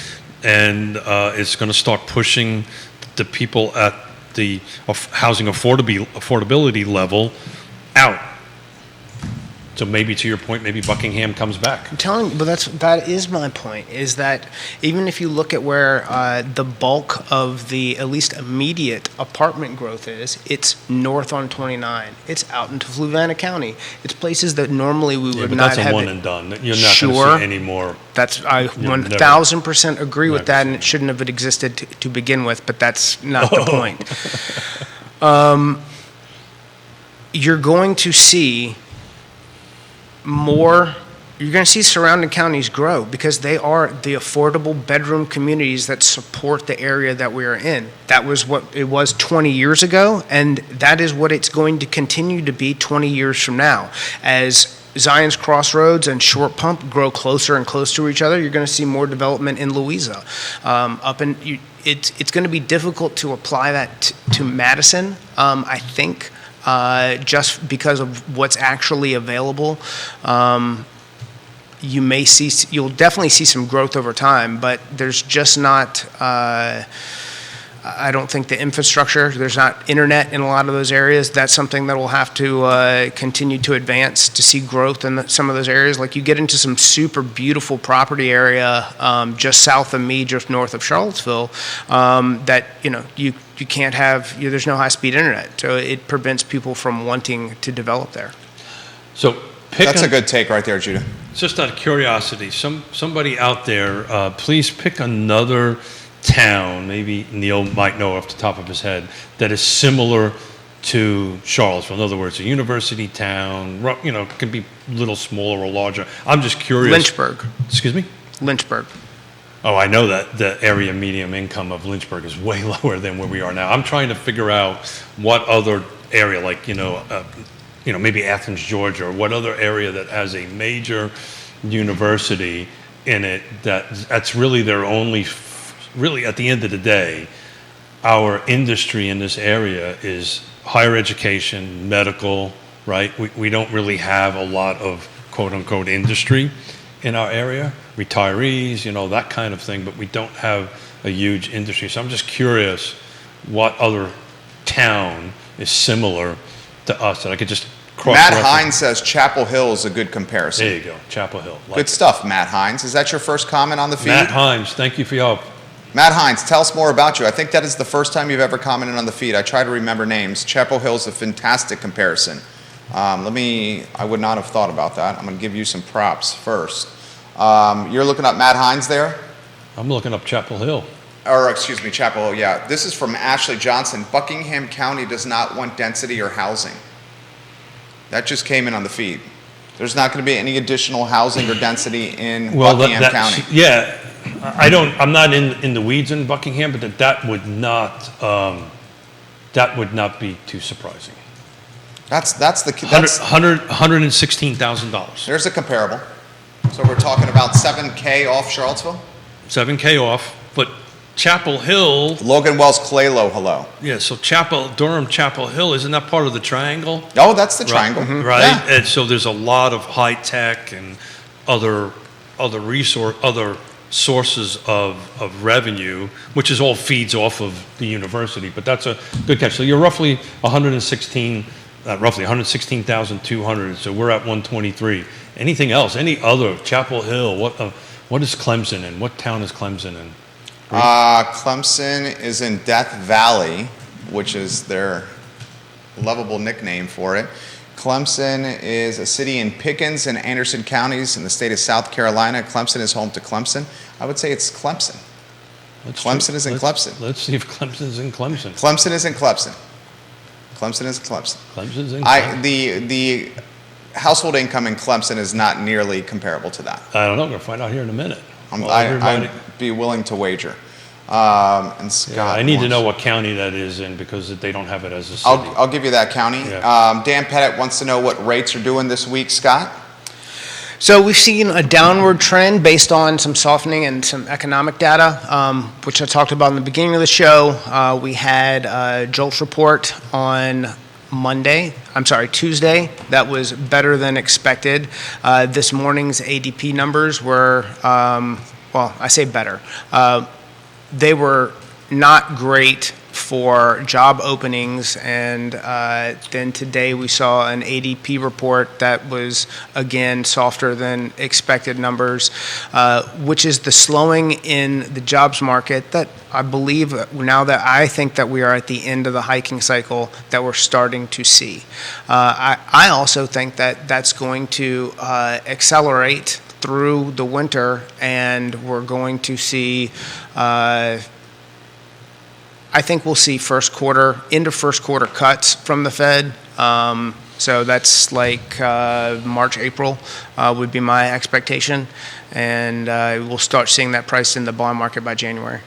and it's going to start pushing the people at the housing affordability level out. So maybe, to your point, maybe Buckingham comes back. I'm telling you, but that is my point, is that even if you look at where the bulk of the at least immediate apartment growth is, it's north on 29. It's out into Fluvanna County. It's places that normally we would not have. That's a one and done. You're not Sure. going to see any more. I 1,000% agree with that, and it shouldn't have existed to begin with, but that's not the point. You're going to see you're going to see surrounding counties grow because they are the affordable bedroom communities that support the area that we are in. That was what it was 20 years ago, and that is what it's going to continue to be 20 years from now. As Zion's Crossroads and Short Pump grow closer and closer to each other, you're going to see more development in Louisa. It's going to be difficult to apply that to Madison, I think. Just because of what's actually available, you'll definitely see some growth over time, but there's just not, I don't think the infrastructure, there's not internet in a lot of those areas. That's something that will have to continue to advance to see growth in some of those areas. Like you get into some super beautiful property area just south of me, just north of Charlottesville, that, you can't have, there's no high-speed internet. So it prevents people from wanting to develop there. So that's a good take right there, Judah. Just out of curiosity, somebody out there, please pick another town, maybe Neil might know off the top of his head, that is similar to Charlottesville? In other words, a university town, can be a little smaller or larger. I'm just curious. Lynchburg. Excuse me? Lynchburg. Oh, I know that the area medium income of Lynchburg is way lower than where we are now. I'm trying to figure out what other area, like, maybe Athens, Georgia, or what other area that has a major university in it that's really their only, really at the end of the day, our industry in this area is higher education, medical, right? We don't really have a lot of quote unquote industry in our area, retirees, that kind of thing, but we don't have a huge industry. So I'm just curious what other town is similar to us that I could just cross-reference. Matt Hines says Chapel Hill is a good comparison. There you go, Chapel Hill. Good stuff, Matt Hines. Is that your first comment on the feed? Matt Hines, thank you for your help. Matt Hines, tell us more about you. I think that is the first time you've ever commented on the feed. I try to remember names. Chapel Hill is a fantastic comparison. I would not have thought about that. I'm going to give you some props first. You're looking up Matt Hines there? I'm looking up Chapel Hill. Or, excuse me, Chapel Hill, yeah. This is from Ashley Johnson. Buckingham County does not want density or housing. That just came in on the feed. There's not going to be any additional housing or density in Buckingham County. Yeah, I'm not in the weeds in Buckingham, but that would not be too surprising. That's $116,000. There's a comparable. So we're talking about $7K off Charlottesville? $7K off, but Chapel Hill. Logan Wells Claylow, hello. Yeah, so Durham Chapel Hill, isn't that part of the triangle? Oh, that's the triangle. Right. Yeah. And so there's a lot of high tech and other sources of revenue, which is all feeds off of the university. But that's a good catch. So you're roughly 116,200. So we're at 123. Anything else? Any other? Chapel Hill? What is Clemson in? What town is Clemson in? Clemson is in Death Valley, which is their lovable nickname for it. Clemson is a city in Pickens and Anderson counties in the state of South Carolina. Clemson is home to Clemson. I would say it's Clemson. Clemson is in Clemson. Let's see if Clemson's in Clemson. Clemson is in Clemson. Clemson is Clemson. Clemson's in Clemson. The household income in Clemson is not nearly comparable to that. I don't know. We're going to find out here in a minute. I'd be willing to wager. And Scott, yeah, I need to know what county that is in because they don't have it as a city. I'll give you that county. Yeah. Dan Pettit wants to know what rates are doing this week. Scott? So we've seen a downward trend based on some softening and some economic data, which I talked about in the beginning of the show. We had a JOLTS report on Tuesday. That was better than expected. This morning's ADP numbers were, I say better. They were not great for job openings, and then today we saw an ADP report that was, again, softer than expected numbers, which is the slowing in the jobs market that I believe, now that I think that we are at the end of the hiking cycle, that we're starting to see. I also think that that's going to accelerate through the winter, and we're going to see I think we'll see first quarter cuts from the Fed. So that's like March, April would be my expectation. And we'll start seeing that priced in the bond market by January.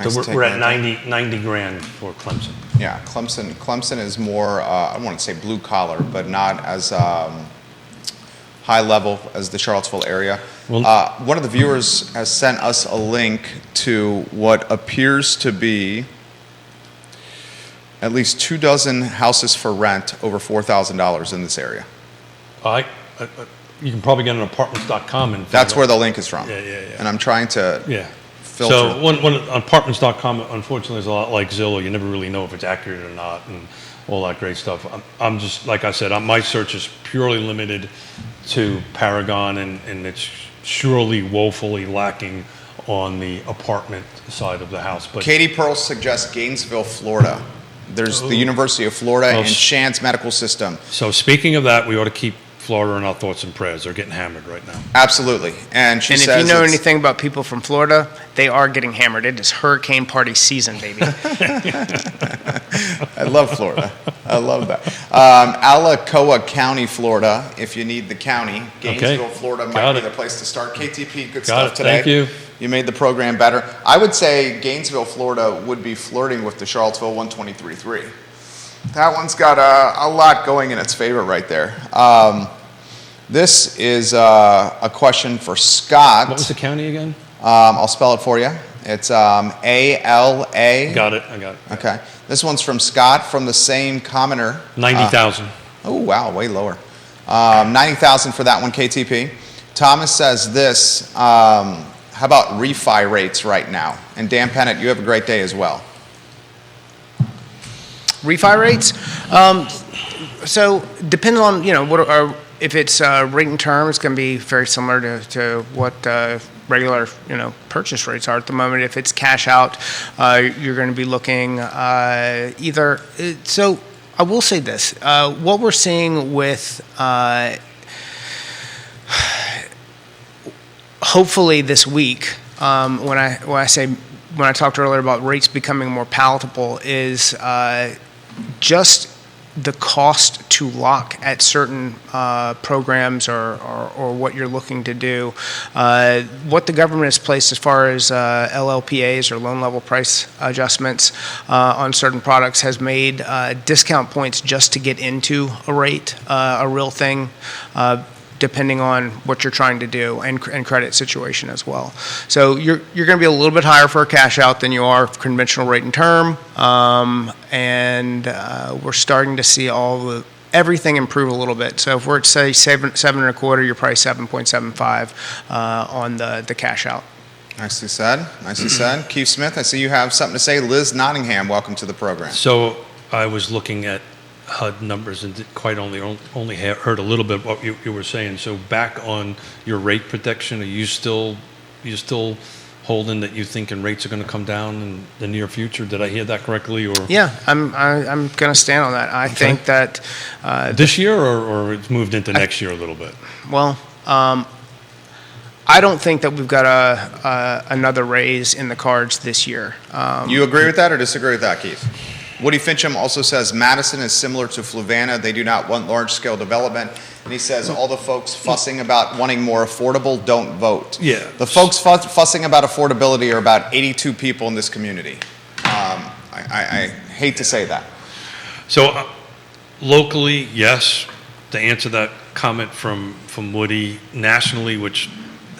So we're at 90 grand for Clemson. Yeah, Clemson is more, I don't want to say blue collar, but not as high level as the Charlottesville area. Well, one of the viewers has sent us a link to what appears to be at least 24 houses for rent over $4,000 in this area. You can probably get on apartments.com and that's where the link is from. Yeah. And I'm trying to filter. So when apartments.com, unfortunately, is a lot like Zillow. You never really know if it's accurate or not, and all that great stuff. I'm just, like I said, my search is purely limited to Paragon, and it's surely woefully lacking on the apartment side of the house. But Katie Pearl suggests Gainesville, Florida. There's the University of Florida and Shands Medical System. So speaking of that, we ought to keep Florida are in our thoughts and prayers. They're getting hammered right now. Absolutely. And she And says, if you know it's- anything about people from Florida, they are getting hammered. It is hurricane party season, baby. I love Florida. I love that. Alacoa County, Florida, if you need the county. Gainesville, Florida might Got be it. the place to start. KTP, good Got stuff it. today. Thank you. You made the program better. I would say Gainesville, Florida would be flirting with the Charlottesville 123.3. That one's got a lot going in its favor right there. This is a question for Scott. What was the county again? I'll spell it for you. It's A-L-A. Got it. I got it. Okay. This one's from Scott from the same commenter. 90,000. Oh, wow, way lower. 90,000 for that one, KTP. Thomas says this, how about refi rates right now? And Dan Pennant, you have a great day as well. Refi rates? So depending on, if it's rate and term, it's going to be very similar to what regular, purchase rates are at the moment. If it's cash out, you're going to be looking either. So I will say this: what we're seeing with hopefully this week, when I talked earlier about rates becoming more palatable, is just the cost to lock at certain programs or what you're looking to do. What the government has placed as far as LLPAs or loan level price adjustments on certain products has made discount points just to get into a rate a real thing. Depending on what you're trying to do and credit situation as well. So you're going to be a little bit higher for a cash out than you are for conventional rate and term. And we're starting to see everything improve a little bit. So if we're at say 7.25, you're probably 7.75 on the cash out. Nicely said. Nicely said. Keith Smith, I see you have something to say. Liz Nottingham, welcome to the program. So I was looking at HUD numbers and quite only heard a little bit what you were saying. So back on your rate protection, are you still holding that you thinking rates are going to come down in the near future? Did I hear that correctly? Or Yeah, I'm going to stand on that. I think that this year or it's moved into next year a little bit. Well, I don't think that we've got another raise in the cards this year. You agree with that or disagree with that, Keith? Woody Fincham also says Madison is similar to Fluvanna. They do not want large-scale development. And he says all the folks fussing about wanting more affordable don't vote. Yeah. The folks fussing about affordability are about 82 people in this community. I hate to say that. So locally, yes, to answer that comment from Woody, nationally, which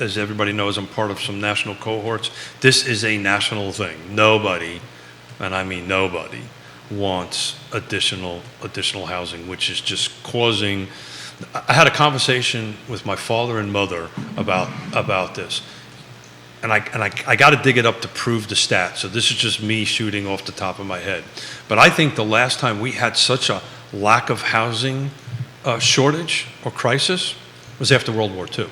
as everybody knows, I'm part of some national cohorts, this is a national thing. Nobody, and I mean nobody, wants additional housing, which is just causing. I had a conversation with my father and mother about this, and I got to dig it up to prove the stat. So this is just me shooting off the top of my head, but I think the last time we had such a lack of housing shortage or crisis was after World War II.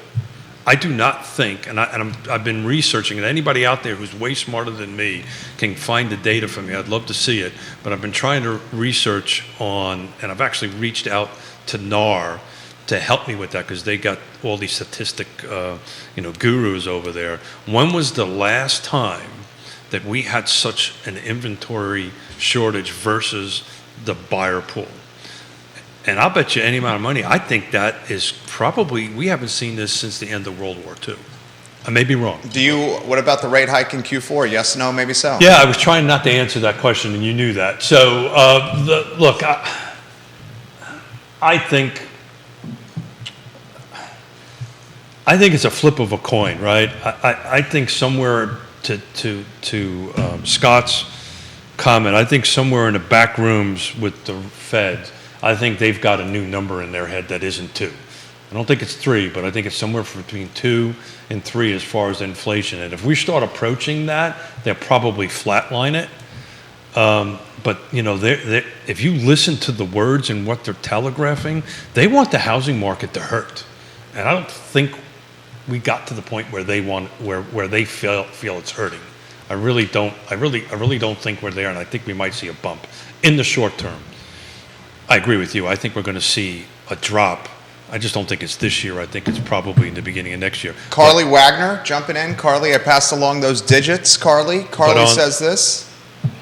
I do not think, I've been researching, and anybody out there who's way smarter than me can find the data for me. I'd love to see it, but I've been trying to research on, and I've actually reached out to NAR to help me with that because they got all these statistic, gurus over there. When was the last time that we had such an inventory shortage versus the buyer pool? And I'll bet you any amount of money, I think that is probably, we haven't seen this since the end of World War II. I may be wrong. What about the rate hike in Q4? Yes, no, maybe so? Yeah, I was trying not to answer that question, and you knew that. So, look, I think it's a flip of a coin, right? I think somewhere to Scott's comment, I think somewhere in the back rooms with the Fed, I think they've got a new number in their head that isn't 2. I don't think it's 3, but I think it's somewhere between 2 and 3 as far as inflation. And if we start approaching that, they'll probably flatline it. But if you listen to the words and what they're telegraphing, they want the housing market to hurt. And I don't think we got to the point where they want where they feel it's hurting. I really don't think we're there, and I think we might see a bump in the short term. I agree with you. I think we're going to see a drop. I just don't think it's this year. I think it's probably in the beginning of next year. Carly Wagner jumping in. Carly, I passed along those digits. Carly says this.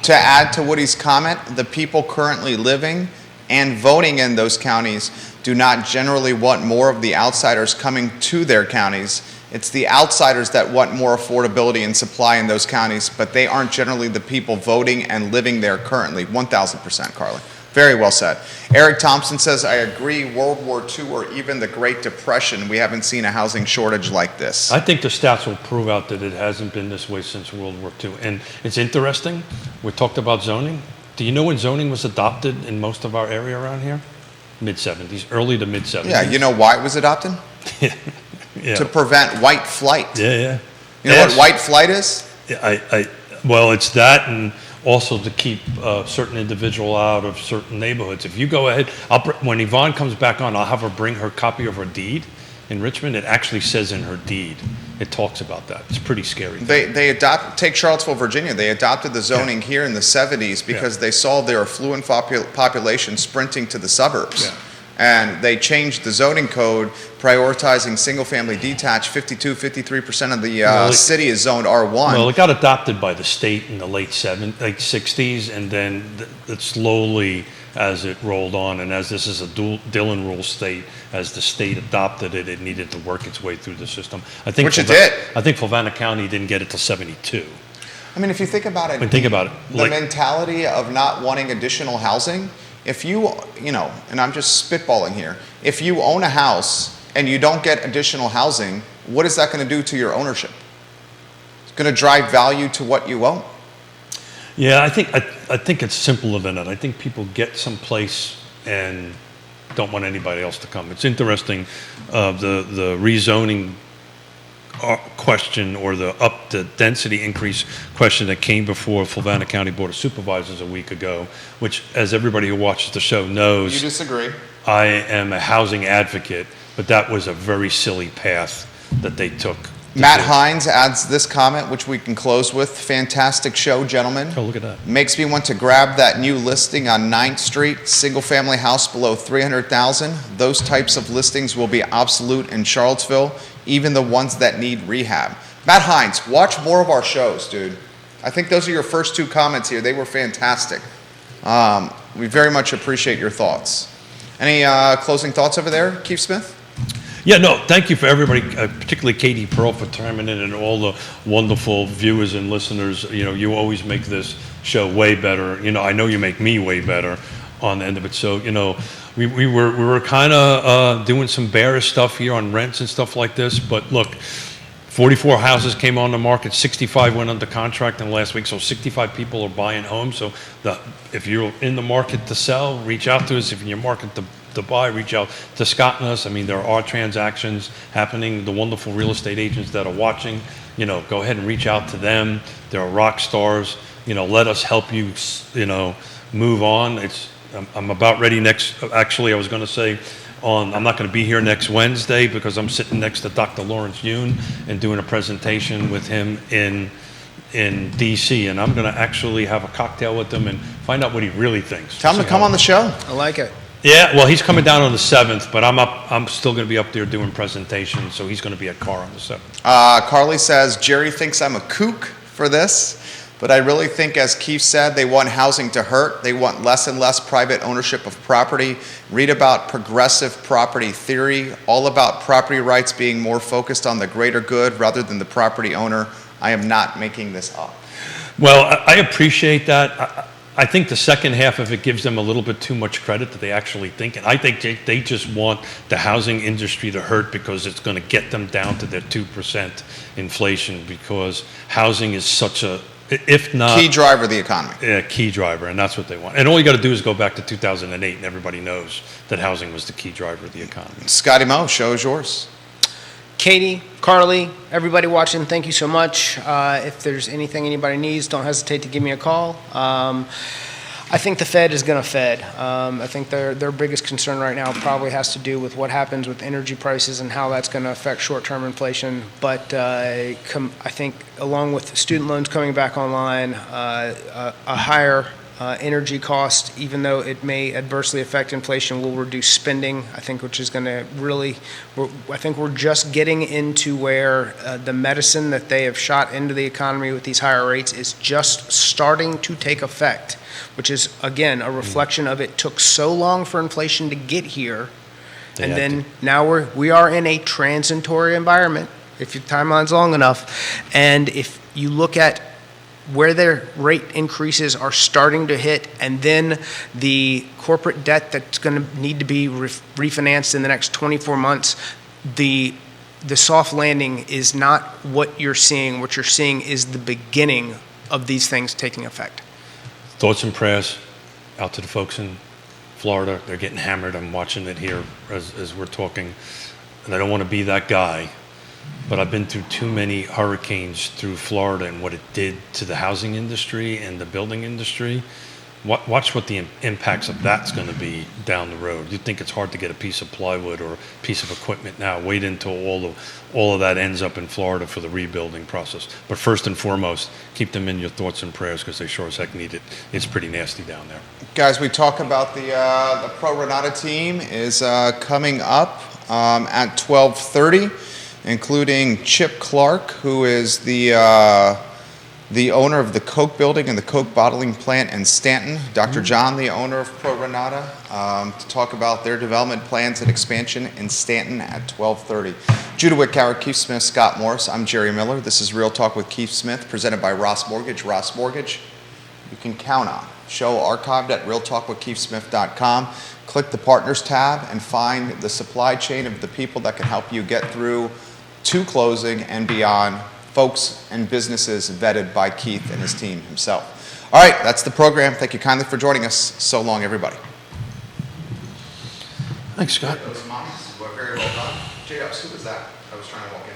To add to Woody's comment, the people currently living and voting in those counties do not generally want more of the outsiders coming to their counties. It's the outsiders that want more affordability and supply in those counties, but they aren't generally the people voting and living there currently. 1,000%, Carly. Very well said. Eric Thompson says, I agree, World War II or even the Great Depression, we haven't seen a housing shortage like this. I think the stats will prove out that it hasn't been this way since World War II. And it's interesting, we talked about zoning. Do you know when zoning was adopted in most of our area around here? Mid-70s, early to mid-70s. Yeah, you know why it was adopted? Yeah. To prevent white flight. Yeah. You know what white flight is? Yeah, well, it's that, and also to keep a certain individual out of certain neighborhoods. If you go ahead, when Yvonne comes back on, I'll have her bring her copy of her deed in Richmond. It actually says in her deed, it talks about that. It's pretty scary. Take Charlottesville, Virginia. They adopted the zoning here in the 70s because they saw their affluent population sprinting to the suburbs. Yeah. And they changed the zoning code, prioritizing single-family detached. 53% of the city is zoned R1. Well, it got adopted by the state in the late 60s, and then it slowly, as it rolled on, and as this is a Dillon rule state, as the state adopted it, it needed to work its way through the system. Which it did. I think Fluvanna County didn't get it till 72. I mean, if you think about it, the mentality of not wanting additional housing, if you know, and I'm just spitballing here, if you own a house and you don't get additional housing, what is that going to do to your ownership? It's going to drive value to what you own. Yeah, I think it's simpler than that. I think people get someplace and don't want anybody else to come. It's interesting, the rezoning question, or the density increase question that came before Fluvanna County Board of Supervisors a week ago, which, as everybody who watches the show knows, you disagree. I am a housing advocate, but that was a very silly path that they took. Matt Hines adds this comment, which we can close with. Fantastic show, gentlemen. Oh, look at that. Makes me want to grab that new listing on 9th Street, single-family house below $300,000. Those types of listings will be obsolete in Charlottesville, even the ones that need rehab. Matt Hines, watch more of our shows, dude. I think those are your first two comments here. They were fantastic. We very much appreciate your thoughts. Any closing thoughts over there, Keith Smith? Yeah, no, thank you for everybody, particularly Katie Pearl, for chiming in, and all the wonderful viewers and listeners. You know, you always make this show way better. You know, I know you make me way better on the end of it. So, you know, we were kind of doing some bearish stuff here on rents and stuff like this. But look, 44 houses came on the market, 65 went under contract in the last week, so 65 people are buying homes. So if you're in the market to sell, reach out to us. If you're in the market to buy, reach out to Scott and us. I mean, there are transactions happening. The wonderful real estate agents that are watching, you know, go ahead and reach out to them. They're rock stars. You know, let us help you, you know, move on. I'm about ready actually, I was going to say, I'm not going to be here next Wednesday because I'm sitting next to Dr. Lawrence Yoon and doing a presentation with him in DC, and I'm going to actually have a cocktail with him and find out what he really thinks. Tell him to come on the show. I like it. Yeah, well, he's coming down on the 7th, but I'm still going to be up there doing presentations, so he's going to be at Carr on the 7th. Carly says, Jerry thinks I'm a kook for this, but I really think, as Keith said, they want housing to hurt. They want less and less private ownership of property. Read about progressive property theory, all about property rights being more focused on the greater good rather than the property owner. I am not making this up. Well, I appreciate that. I think the second half of it gives them a little bit too much credit that they actually think. And I think they just want the housing industry to hurt because it's going to get them down to their 2% inflation, because housing is such a, if not... key driver of the economy. Yeah, key driver, and that's what they want. And all you got to do is go back to 2008, and everybody knows that housing was the key driver of the economy. Scotty Moe, show is yours. Katie, Carly, everybody watching, thank you so much. If there's anything anybody needs, don't hesitate to give me a call. I think the Fed is going to Fed. I think their biggest concern right now probably has to do with what happens with energy prices and how that's going to affect short-term inflation. But I think along with student loans coming back online, a higher Energy cost, even though it may adversely affect inflation, will reduce spending, I think, which is going to really, I think we're just getting into where the medicine that they have shot into the economy with these higher rates is just starting to take effect, which is, again, a reflection of it took so long for inflation to get here. And then now we are in a transitory environment, if your timeline's long enough. And if you look at where their rate increases are starting to hit, and then the corporate debt that's going to need to be refinanced in the next 24 months, the soft landing is not what you're seeing. What you're seeing is the beginning of these things taking effect. Thoughts and prayers out to the folks in Florida. They're getting hammered. I'm watching it here as we're talking. And I don't want to be that guy, but I've been through too many hurricanes through Florida and what it did to the housing industry and the building industry. Watch what the impacts of that's going to be down the road. You think it's hard to get a piece of plywood or a piece of equipment now. Wait until all of that ends up in Florida for the rebuilding process. But first and foremost, keep them in your thoughts and prayers because they sure as heck need it. It's pretty nasty down there. Guys, we talk about the Pro Renata team is coming up at 12:30, including Chip Clark, who is the owner of the Coke building and the Coke bottling plant in Stanton. Dr. John, the owner of Pro Renata, to talk about their development plans and expansion in Stanton at 12:30. Judah Wickower, Keith Smith, Scott Morris. I'm Jerry Miller. This is Real Talk with Keith Smith, presented by Ross Mortgage. Ross Mortgage, you can count on. Show archived at realtalkwithkeithsmith.com. Click the Partners tab and find the supply chain of the people that can help you get through to closing and beyond. Folks and businesses vetted by Keith and his team himself. All right, that's the program. Thank you kindly for joining us. So long, everybody. Thanks, Scott. Those mics were very well done. J-Ups, who was that? I was trying to walk in.